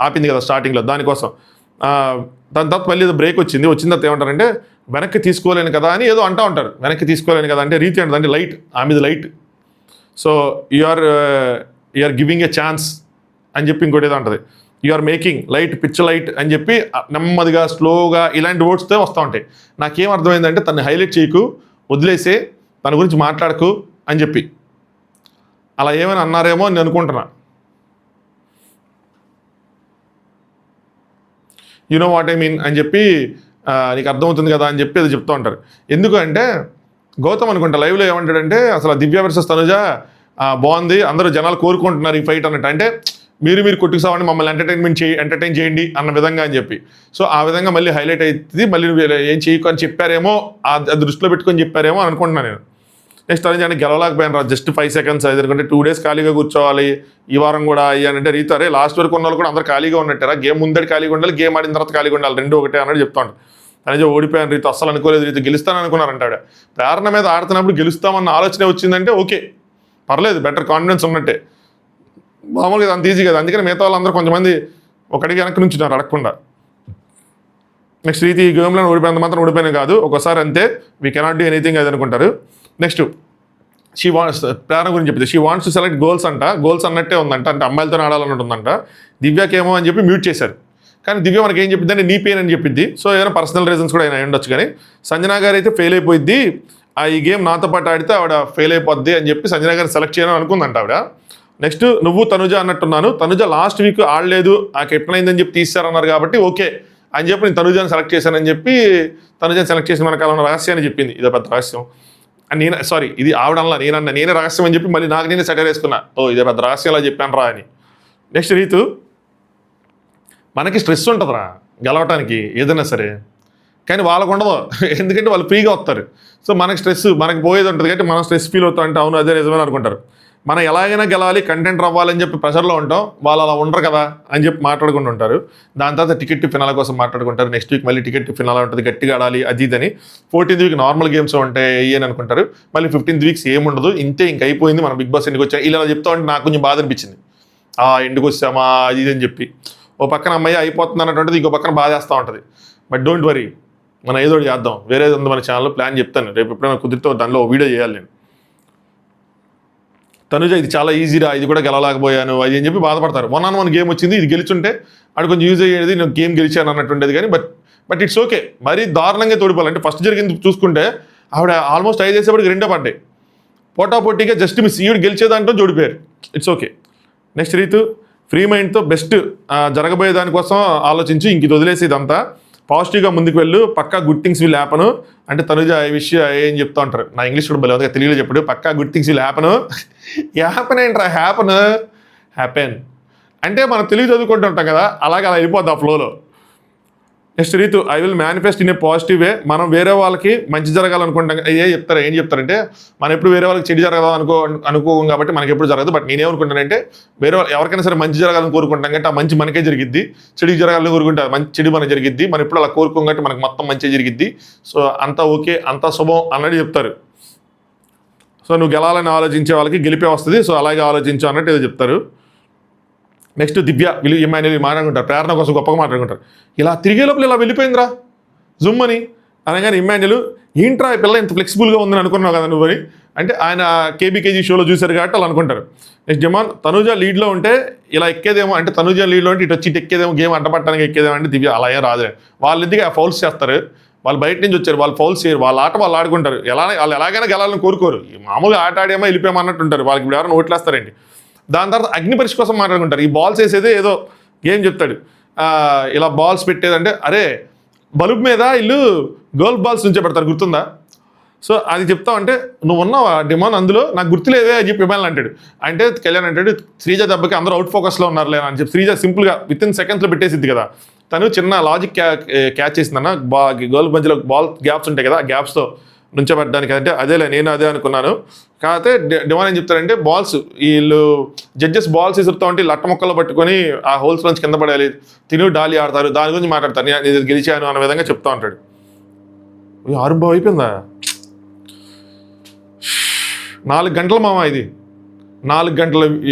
ఆపింది కదా స్టార్టింగ్లో, దానికోసం. దాని తర్వాత మళ్ళీ ఏదో బ్రేక్ వచ్చిన తర్వాత ఏమంటారంటే వెనక్కి తీసుకోలేను కదా అని ఏదో అంటూ ఉంటారు. వెనక్కి తీసుకోలేను కదా అంటే రీతి అంటే లైట్, ఆ మీద light, so you are giving a chance అని చెప్పి ఇంకోటి ఏదో ఉంటుంది. You are making light, pitch light అని చెప్పి నెమ్మదిగా స్లోగా ఇలాంటి వర్డ్స్తో వస్తూ ఉంటాయి. నాకేం అర్థమైందంటే తను హైలైట్ చేయకు, వదిలేసే, తన గురించి మాట్లాడకు అని చెప్పి అలా ఏమైనా అన్నారేమో అని అనుకుంటున్నా. You know what I mean అని చెప్పి నీకు అర్థమవుతుంది కదా అని చెప్పి అది చెప్తూ ఉంటారు. ఎందుకంటే గౌతమ్ అనుకుంటా లైవ్లో ఏమంటాడంటే అసలు దివ్య వర్సెస్ తనుజ బాగుంది, అందరూ జనాలు కోరుకుంటున్నారు ఈ ఫైట్ అన్నట్టు. అంటే మీరు కొట్టుకుసావని మమ్మల్ని ఎంటర్టైన్ చేయండి అన్న విధంగా అని చెప్పి. సో ఆ విధంగా మళ్ళీ హైలైట్ అవుతుంది. మళ్ళీ ఏం చేయకు అని చెప్పారేమో, అది దృష్టిలో పెట్టుకొని చెప్పారేమో అని అనుకుంటున్నాను నేను. నెక్స్ట్ తనుజ గెలవలేకపోయాను రా, జస్ట్ 5 seconds, ఎందుకంటే 2 days ఖాళీగా కూర్చోవాలి, ఈ వారం కూడా అయ్యానంటే రీతారే లాస్ట్ వరకు ఉన్న వాళ్ళు కూడా అందరూ ఖాళీగా ఉన్నట్టారా, గేమ్ ముందడి ఖాళీగా ఉండాలి, గేమ్ ఆడిన తర్వాత ఖాళీగా ఉండాలి, రెండు ఒకటే అన్నట్టు చెప్తాను. తనుజ ఓడిపోయాను రీతి, అస్సలు అనుకోలేదు రీతి, గెలుస్తాను అనుకున్నారంట ఆవిడ. ప్రేరణ మీద ఆడుతున్నప్పుడు గెలుస్తామన్న ఆలోచన వచ్చిందంటే ఓకే, పర్లేదు, బెటర్ కాన్ఫిడెన్స్ ఉన్నట్టే. మామూలుగా అంత ఈజీ కదా, అందుకని మిగతా వాళ్ళందరూ కొంతమంది ఒకటికి వెనక్కి నుంచున్నారు అడగకుండా. నెక్స్ట్ రీతి ఈ గేమ్లో ఓడిపోయినంత మాత్రం ఓడిపోయినా కాదు, ఒకసారి అంతే, వీ కెనాట్ డూ ఎనీథింగ్ అది అనుకుంటారు. నెక్స్ట్ షీ వాంట్స్, ప్రేరణ గురించి చెప్తే she wants to select goals అంట, గోల్స్ అన్నట్టే ఉందంట, అంటే అమ్మాయిలతో ఆడాలన్నట్టు ఉందంట. దివ్యకేమో అని చెప్పి మ్యూట్ చేశారు, కానీ దివ్య మనకి ఏం చెప్పింది అంటే నీ పెయిన్ అని చెప్పింది. సో ఏదైనా పర్సనల్ రీజన్స్ కూడా అయినా ఉండొచ్చు, కానీ సంజన గారు అయితే ఫెయిల్ అయిపోయింది, ఈ గేమ్ నాతో పాటు ఆడితే ఆవిడ ఫెయిల్ అయిపోద్ది అని చెప్పి సంజన గారిని సెలెక్ట్ చేయాలని అనుకుందంట ఆవిడ. నెక్స్ట్ నువ్వు తనుజ అన్నట్టున్నాను, తనుజ లాస్ట్ వీక్ ఆడలేదు, ఆ కెప్టెన్ అయిందని చెప్పి తీశారన్నారు కాబట్టి ఓకే అని చెప్పి నేను తనుజాని సెలెక్ట్ చేశానని చెప్పి తనుజాని సెలెక్ట్ చేసి మనకు అలా రహస్యాన్ని చెప్పింది. ఇదో పెద్ద రహస్యం అని ఇది ఆవిడల్లా నేనే రహస్యం అని చెప్పి మళ్ళీ నాకు నేనే సెటర్ వేసుకున్నా, ఇదే పెద్ద రహస్యం అలా చెప్పాను రా అని. నెక్స్ట్ రీతు, మనకి స్ట్రెస్ ఉంటుందిరా గెలవటానికి ఏదైనా సరే, కానీ వాళ్ళకు ఉండదు, ఎందుకంటే వాళ్ళు ఫ్రీగా వస్తారు. సో మనకి స్ట్రెస్, మనకి పోయేది ఉంటుంది కాబట్టి మనం స్ట్రెస్ ఫీల్ అవుతాం అంటే అవును అదే నిజమని అనుకుంటారు. మనం ఎలాగైనా గెలాలి, కంటెంట్ అవ్వాలని చెప్పి ప్రెషర్లో ఉంటాం, వాళ్ళు అలా ఉండరు కదా అని చెప్పి మాట్లాడుకుంటూ ఉంటారు. దాని తర్వాత టికెట్ టు ఫినాల కోసం మాట్లాడుకుంటారు. నెక్స్ట్ వీక్ మళ్ళీ టికెట్ టు ఫినాల ఉంటుంది, గట్టిగా ఆడాలి అది ఇదని. 14th వీక్ నార్మల్ గేమ్స్ ఉంటాయి అని అనుకుంటారు. మళ్ళీ 15th వీక్స్ ఏముండదు, ఇంతే ఇంక అయిపోయింది, మనం బిగ్ బాస్ ఎందుకు వచ్చా ఇలా చెప్తా ఉంటే నాకు కొంచెం బాధ అనిపించింది. ఎందుకు వచ్చామా అది ఇది అని చెప్పి. ఓ పక్కన అమ్మాయి అయిపోతుంది అన్నటువంటిది, ఇంకో పక్కన బాధ వేస్తూ ఉంటుంది. బట్ డోంట్ వరీ, మనం ఏదో చేద్దాం. వేరేది ఉంది మన ఛానల్లో, ప్లాన్ చెప్తాను, రేపు ఎప్పుడైనా కుదిరితే దానిలో వీడియో చేయాలి నేను. తనుజ ఇది చాలా ఈజీరా, ఇది కూడా గెలవలేకపోయాను అది అని చెప్పి బాధపడతారు. 1-on-1 గేమ్ వచ్చింది, ఇది గెలుచుంటే అది కొంచెం యూజ్ అయ్యేది, నేను గేమ్ గెలిచాను అన్నట్టుండేది. కానీ బట్ ఇట్స్ ఓకే. మరీ దారుణంగా తోడిపోవాలి. అంటే ఫస్ట్ జరిగింది చూసుకుంటే ఆవిడ ఆల్మోస్ట్ 5 వేసేపటికి 2 పడ్డాయి. పోటాపోటీగా జస్ట్ మిస్, ఈవిడ గెలిచేదాంట్లో జోడిపోయారు. It's okay. Next Rithu, free మైండ్తో బెస్ట్ జరగబోయే దానికోసం ఆలోచించి ఇంక ఇది వదిలేసి ఇదంతా పాజిటివ్గా ముందుకు వెళ్ళు, పక్కా గుడ్ థింగ్స్ విల్ హ్యాపన్. అంటే తనుజ ఈ విషయం ఏం చెప్తా ఉంటారు, నా ఇంగ్లీష్ కూడా బలే తెలుగులో చెప్పాడు, పక్కా good things will happen. Happen ఏంట్రా, హ్యాపెన్ అంటే మనం తెలుగు చదువుకుంటూ ఉంటాం కదా, అలాగే అలా వెళ్ళిపోద్ది ఆ ఫ్లోలో. Next Ritu, I will manifest in a positive way. మనం వేరే వాళ్ళకి మంచి జరగాలనుకుంటాం. ఏం చెప్తారంటే మనం ఎప్పుడు వేరే వాళ్ళకి చెడు జరగదు అనుకోం కాబట్టి మనకి ఎప్పుడు జరగదు. బట్ నేనేమనుకుంటానంటే వేరే ఎవరికైనా సరే మంచి జరగాలని కోరుకుంటాం కాబట్టి ఆ మంచి మనకే జరిగిద్ది, చెడు జరగాలని కోరుకుంటే మంచి చెడు మనకి జరిగిద్ది. మనం ఎప్పుడు అలా కోరుకోం కాబట్టి మనకు మొత్తం మంచి జరిగిద్ది. సో అంతా ఓకే, అంతా శుభం అన్నట్టు చెప్తారు. సో నువ్వు గెలాలని ఆలోచించే వాళ్ళకి గెలిపే వస్తుంది, సో అలాగే ఆలోచించు అన్నట్టు ఏదో చెప్తారు. నెక్స్ట్ దివ్య, వీళ్ళు ఇమ్మాన్యుల్ మాట్లాడుకుంటారు, ప్రేరణ కోసం గొప్పగా మాట్లాడుకుంటారు. ఇలా తిరిగే లోపల ఇలా వెళ్ళిపోయిందిరా జుమ్ అని అనగానే ఇమ్మాన్యుల్, ఏంట్రా ఈ పిల్ల ఇంత ఫ్లెక్సిబుల్గా ఉందని అనుకున్నావు కదా నువ్వు అని. అంటే ఆయన కేబీకేజీ షోలో చూశారు కాబట్టి వాళ్ళు అనుకుంటారు. నెక్స్ట్ జమాన్, తనుజ లీడ్లో ఉంటే ఇలా ఎక్కేదేమో, అంటే తనుజ లీడ్లో ఉంటే ఇటు వచ్చి ఇటు ఎక్కేదేమో, గేమ్ అడ్డపట్టడానికి ఎక్కేదేమో. అంటే దివ్య అలా ఏం రాదు, వాళ్ళు ఎందుకు ఫౌల్స్ చేస్తారు, వాళ్ళు బయట నుంచి వచ్చారు, వాళ్ళు ఫౌల్స్ చేయరు, వాళ్ళ ఆట వాళ్ళు ఆడుకుంటారు. వాళ్ళు ఎలాగైనా గెలాలని కోరుకోరు, మామూలుగా ఆట ఆడేమో వెళ్ళిపోయామో అన్నట్టు ఉంటారు. వాళ్ళకి ఇప్పుడు ఎవరైనా ఓట్లేస్తారండి. దాని తర్వాత అగ్ని పరీక్ష కోసం మాట్లాడుకుంటారు. ఈ బాల్స్ వేసేదే ఏదో గేమ్ చెప్తాడు, ఇలా బాల్స్ పెట్టేదంటే అరే బల్బ్ మీద వీళ్ళు గోల్ఫ్ బాల్స్ నుంచే పెడతారు, గుర్తుందా? సో అది చెప్తా అంటే నువ్వు ఉన్నావా డిమాండ్ అందులో, నాకు గుర్తులేదే అని చెప్పి ఇవ్వాలని అంటాడు. అంటే కళ్యాణ్ అంటాడు, శ్రీజ దెబ్బకి అందరూ అవుట్ ఫోకస్లో ఉన్నారులే అని చెప్పి శ్రీజ సింపుల్గా వితిన్ సెకండ్స్లో పెట్టేసిద్ది కదా. తను చిన్న లాజిక్ క్యాచ్ చేసిందన్న, గోల్ఫ్ మధ్యలో బాల్ గ్యాప్స్ ఉంటాయి కదా, ఆ గ్యాప్స్తో నుంచోబెట్టడానికి. అంటే అదేలే నేను అదే అనుకున్నాను. కాకపోతే డిమాండ్ ఏం చెప్తారంటే బాల్స్ వీళ్ళు జడ్జెస్ బాల్స్ ఇసురుతూ ఉంటే లట్ట మొక్కలు పట్టుకొని ఆ హోల్స్ నుంచి కింద పడేయాలి, తిని డాలి ఆడతారు, దాని గురించి మాట్లాడతారు, నేను గెలిచాను అన్న విధంగా చెప్తా ఉంటాడు. ఆరంభం అయిపోయిందా? 4 గంటల మామ, ఇది 4 గంటల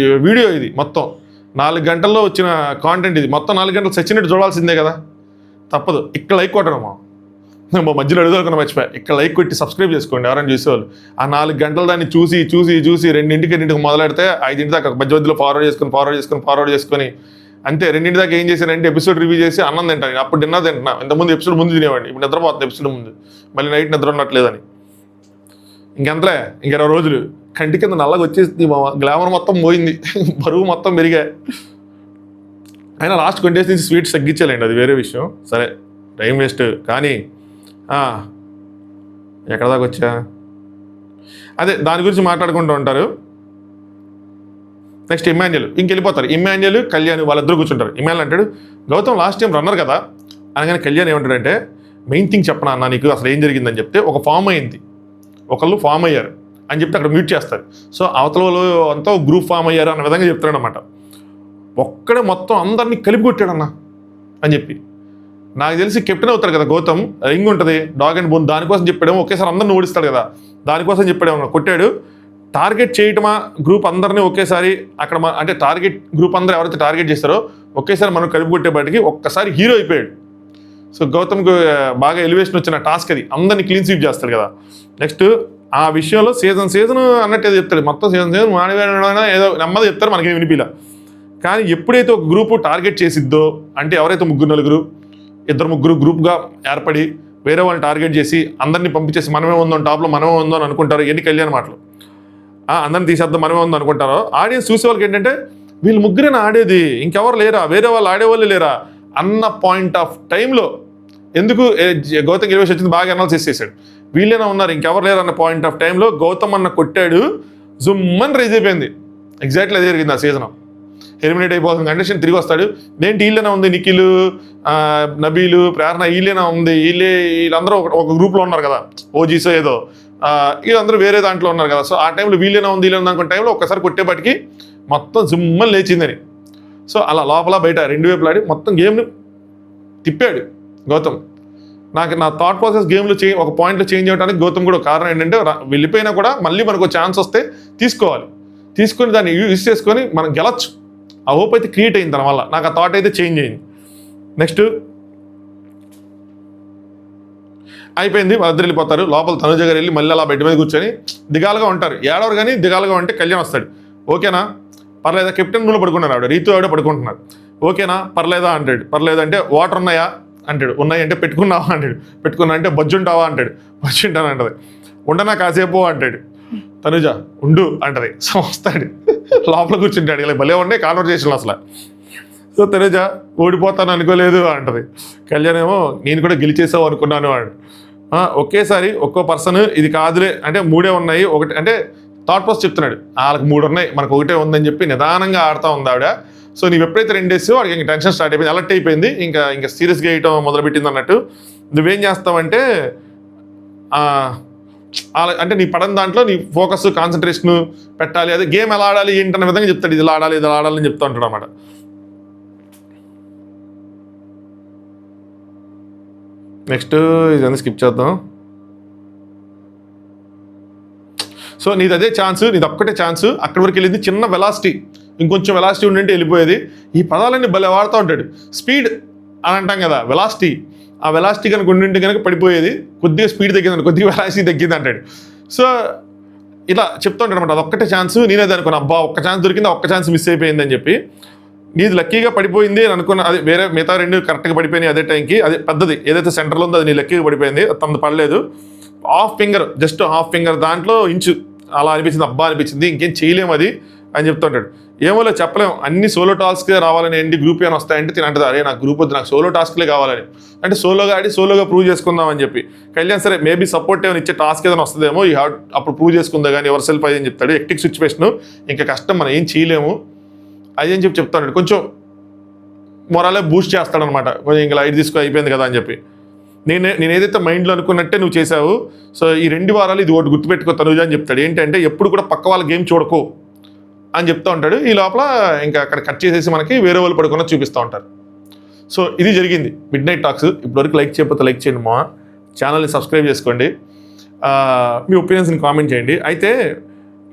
వీడియో, ఇది మొత్తం 4 గంటల్లో వచ్చిన కాంటెంట్, ఇది మొత్తం 4 గంటలు చచ్చినట్టు చూడాల్సిందే కదా, తప్పదు. ఇక్కడ లైక్ కొట్టడం మధ్యలో అడుగుదనుకున్న మర్చిపోయా, ఇక్కడ లైక్ కొట్టి సబ్స్క్రైబ్ చేసుకోండి ఎవరైనా చూసేవాళ్ళు. ఆ 4 గంటలు దాన్ని చూసి 2ంటికి మొదలెడితే 5 దాకా మధ్యలో ఫార్వర్డ్ చేసుకొని అంతే. 2 దాకా ఏం చేశానంటే ఎపిసోడ్ రివ్యూ చేసి అన్నం తింటాను. అప్పుడు డిన్నర్ తింటున్నా, ఇంతకుముందు ఎపిసోడ్ ముందు తినేవాడిని, ఇప్పుడు నిద్రపోతుంది ఎపిసోడ్ ముందు, మళ్ళీ నైట్ నిద్ర ఉండట్లేదని. ఇంకెంతలే, 20 రోజులు కంటి కింద నల్లగా వచ్చేసింది, గ్లామర్ మొత్తం పోయింది, బరువు మొత్తం పెరిగా. అయినా లాస్ట్ 20 days నుంచి స్వీట్స్ తగ్గించాలండి, అది వేరే విషయం. సరే టైం వేస్ట్. కానీ ఎక్కడ దాకా వచ్చా, అదే దాని గురించి మాట్లాడుకుంటూ ఉంటారు. నెక్స్ట్ ఇమ్మాన్యుల్ ఇంకెళ్ళిపోతారు. ఇమ్మాన్యుల్ కళ్యాణ్ వాళ్ళిద్దరూ కూర్చుంటారు. ఇమ్మాన్యుల్ అంటాడు, గౌతమ్ లాస్ట్ టైం రన్నర్ కదా అనగానే కళ్యాణ్ ఏమంటాడంటే, మెయిన్ థింగ్ చెప్పనా అన్న నీకు, అసలు ఏం జరిగిందని చెప్తే ఒక ఫామ్ అయింది, ఒకళ్ళు ఫామ్ అయ్యారు అని చెప్తే అక్కడ మ్యూట్ చేస్తారు. సో అవతల వాళ్ళు అంతా గ్రూప్ ఫామ్ అయ్యారు అన్న విధంగా చెప్తాడు అనమాట. ఒక్కడే మొత్తం అందరినీ కలిపి కొట్టాడన్న అని చెప్పి. నాకు తెలిసి కెప్టెన్ అవుతాడు కదా గౌతమ్, రింగ్ ఉంటుంది డాగ్ అండ్ బోన్, దానికోసం చెప్పాడేమో, ఒకేసారి అందరిని ఓడిస్తాడు కదా, దానికోసం చెప్పాడేమో, కొట్టాడు. టార్గెట్ చేయటమా గ్రూప్ అందరినీ ఒకేసారి అక్కడ, అంటే టార్గెట్ గ్రూప్ అందరూ ఎవరైతే టార్గెట్ చేస్తారో ఒకేసారి మనం కలిపి కొట్టేపాటికి ఒక్కసారి హీరో అయిపోయాడు. సో గౌతమ్కి బాగా ఎలివేషన్ వచ్చిన టాస్క్ అది, అందరినీ క్లీన్ స్వీప్ చేస్తాడు కదా. నెక్స్ట్ ఆ విషయంలో సీజన్ అన్నట్టు ఏదో చెప్తాడు, మొత్తం సీజన్ ఏదో నెమ్మది చెప్తారు, మనకేం వినిపిలా. కానీ ఎప్పుడైతే ఒక గ్రూపు టార్గెట్ చేసిద్దో, అంటే ఎవరైతే 3-4 2-3 గ్రూప్గా ఏర్పడి వేరే వాళ్ళని టార్గెట్ చేసి అందరినీ పంపించేసి మనమే ఉందాం టాప్లో, మనమే ఉందాం అని అనుకుంటారు. ఎన్ని కళ్యాణ మాటలు, అందరిని తీసేద్దాం మనమే ఉందాం అనుకుంటారో, ఆడియన్స్ చూసే వాళ్ళకి ఏంటంటే వీళ్ళు ముగ్గురేనా ఆడేది, ఇంకెవరు లేరా, వేరే వాళ్ళు ఆడేవాళ్ళు లేరా అన్న పాయింట్ ఆఫ్ టైంలో, ఎందుకు గౌతమ్ ఎలివేషన్ వచ్చింది బాగా అనాలిసిస్ చేశాడు, వీళ్ళైనా ఉన్నారు ఇంకెవరు లేరు అన్న పాయింట్ ఆఫ్ టైంలో గౌతమ్ అన్న కొట్టాడు, జుమ్మని రైజ్ అయిపోయింది. ఎగ్జాక్ట్లీ అదే జరిగింది ఆ సీజన్. ఎలిమినేట్ అయిపోతుంది, కండిషన్ తిరిగి వస్తాడు, ఏంటి వీళ్ళైనా ఉంది, నిఖిల్, నబీలు, ప్రేరణ వీళ్ళైనా ఉంది, వీళ్ళందరూ ఒక గ్రూప్లో ఉన్నారు కదా, ఓజీసో ఏదో, వీళ్ళందరూ వేరే దాంట్లో ఉన్నారు కదా. సో ఆ టైంలో వీళ్ళైనా ఉంది వీళ్ళైనా అనుకున్న టైంలో ఒక్కసారి కొట్టేపటికి మొత్తం జిమ్మని లేచిందని. సో అలా లోపల బయట రెండు వైపులు ఆడి మొత్తం గేమ్ని తిప్పాడు గౌతమ్. నా థాట్ ప్రాసెస్ గేమ్లో ఒక పాయింట్లో చేంజ్ అవ్వడానికి గౌతమ్ కూడా కారణం ఏంటంటే వెళ్ళిపోయినా కూడా మళ్ళీ మనకు ఛాన్స్ వస్తే తీసుకోవాలి, తీసుకొని దాన్ని యూజ్ చేసుకొని మనం గెలచ్చు. ఆ హోప్ అయితే క్రియేట్ అయింది దానివల్ల. నాకు ఆ థాట్ అయితే చేంజ్ అయింది. నెక్స్ట్ అయిపోయింది, వాళ్ళిద్దరు వెళ్ళిపోతారు. లోపల తనుజ గారు వెళ్ళి మళ్ళీ అలా బెడ్ మీద కూర్చొని దిగాలుగా ఉంటారు. ఏడవరు కానీ దిగాలుగా ఉంటే కళ్యాణ్ వస్తాడు. ఓకేనా పర్లేదా, కెప్టెన్ రూమ్లో పడుకున్నారు, ఆవిడ రీతు ఆవిడ పడుకుంటున్నారు. ఓకేనా పర్లేదా అంటాడు. పర్లేదంటే వాటర్ ఉన్నాయా అంటాడు. ఉన్నాయి అంటే పెట్టుకున్నావా అంటాడు. పెట్టుకున్నా అంటే బజ్జుంటావా అంటాడు. బజ్జుంటాను అంటది. ఉండనా కాసేపు అంటాడు. తనుజ ఉండు అంటది. సో వస్తాడు, లోపల కూర్చుంటాడు. ఇలా భలే ఉన్నాయి కాన్వర్జేషన్లు అసలు. సో తనుజ ఓడిపోతాను అనుకోలేదు అంటది. కళ్యాణ్ ఏమో నేను కూడా గెలిచేసావు అనుకున్నాను అంట. ఒకేసారి ఒక్కో పర్సన్ ఇది కాదులే అంటే 3 ఉన్నాయి, ఒకటి అంటే థాట్ ప్రాసెస్ చెప్తున్నాడు. వాళ్ళకి 3 ఉన్నాయి మనకు ఒకటే ఉందని చెప్పి నిదానంగా ఆడుతూ ఉంది ఆవిడ. సో నీవు ఎప్పుడైతే 2 వేసావో వాడికి ఇంకా టెన్షన్ స్టార్ట్ అయిపోయింది, అలర్ట్ అయిపోయింది, ఇంకా సీరియస్గా వేయటం మొదలుపెట్టింది అన్నట్టు. నువ్వేం చేస్తావంటే అంటే నీ పడని దాంట్లో నీ ఫోకస్ కాన్సన్ట్రేషన్ పెట్టాలి, అదే గేమ్ ఎలా ఆడాలి ఏంటన్న విధంగా చెప్తాడు. ఇది ఆడాలి ఇది ఆడాలని చెప్తూ ఉంటాడు అన్నమాట. నెక్స్ట్ ఇదన్నీ స్కిప్ చేద్దాం. సో నీది అదే ఛాన్స్, నీది ఒక్కటే ఛాన్స్. అక్కడి వరకు వెళ్ళింది చిన్న వెలాసిటీ, ఇంకొంచెం వెలాసిటీ ఉండింటే వెళ్ళిపోయేది. ఈ పదాలన్నీ భలే వాడుతూ ఉంటాడు. స్పీడ్ అని అంటాం కదా, వెలాసిటీ. ఆ వెలాసిటీ కనుక ఉండింటే కనుక పడిపోయేది. కొద్దిగా స్పీడ్ తగ్గిందండి, కొద్దిగా వెలాసిటీ తగ్గింది అంటాడు. సో ఇలా చెప్తూ ఉంటాడు అనమాట. అదొక్కటే ఛాన్స్. నేనేది అనుకున్నా, అబ్బా ఒక్క ఛాన్స్ దొరికింది, ఒక్క ఛాన్స్ మిస్ అయిపోయిందని చెప్పి. నీది లక్కీగా పడిపోయింది అని అనుకున్న, అది వేరే మిగతా 2 కరెక్ట్గా పడిపోయినాయి అదే టైంకి. అది పెద్దది ఏదైతే సెంటర్లో ఉందో అది నీ లక్కీగా పడిపోయింది, తనది పడలేదు. Half finger, just half finger దాంట్లో ఇంచు అలా అనిపించింది, అబ్బా అనిపించింది, ఇంకేం చేయలేము అది అని చెప్తుంటాడు. ఏమోలే చెప్పలేము, అన్ని సోలో టాస్క్లే రావాలని ఏంటి గ్రూప్ అని వస్తాయంటే తినంటది. అరే నాకు గ్రూప్ వద్దు, నాకు సోలో టాస్క్లే కావాలని. అంటే సోలోగా ఆడి సోలోగా ప్రూవ్ చేసుకుందాం అని చెప్పి. కళ్యాణ్ సరే మేబీ సపోర్ట్ ఏమైనా ఇచ్చే టాస్క్ ఏదైనా వస్తుందేమో, ఈ అప్పుడు ప్రూవ్ చేసుకుందా కానీ ఎవరు సెల్ఫ్ అయ్యి అని చెప్తాడు. ఎక్టిక్ సిచ్యువేషన్, ఇంకా కష్టం, మనం ఏం చేయలేము అది అని చెప్పి చెప్తాడు. కొంచెం మొరాలే బూస్ట్ చేస్తాడనమాట. కొంచెం ఇంకా లైట్ తీసుకో అయిపోయింది కదా అని చెప్పి. నేను ఏదైతే మైండ్లో అనుకున్నట్టే నువ్వు చేసావు. సో ఈ 2 వారాలు ఇది ఒకటి గుర్తుపెట్టుకో తనుజ అని చెప్తాడు. ఏంటంటే ఎప్పుడు కూడా పక్క వాళ్ళ గేమ్ చూడకు అని చెప్తూ ఉంటాడు. ఈ లోపల ఇంకా అక్కడ కట్ చేసేసి మనకి వేరే వాళ్ళు పడుకున్న చూపిస్తూ ఉంటారు. సో ఇది జరిగింది మిడ్ నైట్ టాక్స్. ఇప్పటివరకు లైక్ చేయకపోతే లైక్ చేయండి, మా ఛానల్ని సబ్స్క్రైబ్ చేసుకోండి, మీ ఒపీనియన్స్ని కామెంట్ చేయండి. అయితే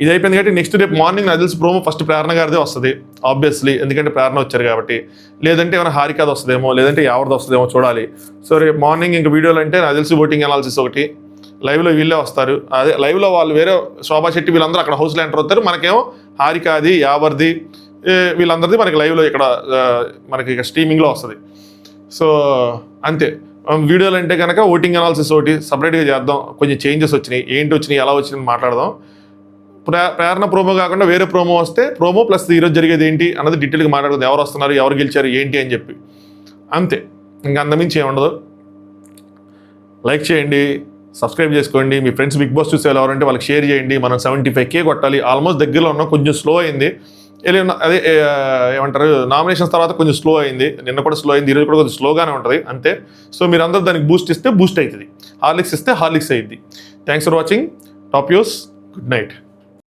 ఇది అయిపోయింది కాబట్టి నెక్స్ట్ రేపు మార్నింగ్ నాకు తెలిసి ప్రోమో ఫస్ట్ ప్రేరణ గారిదే వస్తుంది ఆబ్వియస్లీ, ఎందుకంటే ప్రేరణ వచ్చారు కాబట్టి. లేదంటే ఏమైనా హారికాది వస్తుందేమో, లేదంటే ఎవరిది వస్తుందేమో చూడాలి. సో రేపు మార్నింగ్ ఇంకా వీడియోలు అంటే నాకు తెలిసి ఓటింగ్ అనాలిసిస్ ఒకటి, లైవ్లో వీళ్ళే వస్తారు. అదే లైవ్లో వాళ్ళు వేరే శోభా శెట్టి వీళ్ళందరూ అక్కడ హౌస్లో ఎంటర్ అవుతారు. మనకేమో హారికాది యావర్ది వీళ్ళందరిది మనకి లైవ్లో ఇక్కడ మనకి ఇక స్ట్రీమింగ్లో వస్తుంది. సో అంతే. వీడియోలు అంటే కనుక ఓటింగ్ అనాలిసిస్ ఒకటి సపరేట్గా చేద్దాం. కొంచెం చేంజెస్ వచ్చినాయి, ఏంటి వచ్చినాయి, ఎలా వచ్చినాయి మాట్లాడదాం. ప్రేరణ ప్రోమో కాకుండా వేరే ప్రోమో వస్తే ప్రోమో ప్లస్ ఈరోజు జరిగేది ఏంటి అన్నది డీటెయిల్గా మాట్లాడుకుందాం. ఎవరు వస్తున్నారు, ఎవరు గెలిచారు, ఏంటి అని చెప్పి. అంతే, ఇంకా అంతమించి ఏముండదు. లైక్ చేయండి, సబ్స్క్రైబ్ చేసుకోండి. మీ ఫ్రెండ్స్ బిగ్ బాస్ చూసే ఎవరంటే వాళ్ళకి షేర్ చేయండి. మనం 75K కొట్టాలి. ఆల్మోస్ట్ దగ్గరలో ఉన్నాం. కొంచెం స్లో అయింది, అదే ఏమంటారు నామినేషన్స్ తర్వాత కొంచెం స్లో అయింది. నిన్న కూడా స్లో అయింది, ఈరోజు కూడా కొంచెం స్లోగానే ఉంటుంది అంతే. సో మీరు అందరూ దానికి బూస్ట్ ఇస్తే బూస్ట్ అవుతుంది, హార్లిక్స్ ఇస్తే హార్లిక్స్ అయ్యింది. Thanks for watching. Top use. Good night.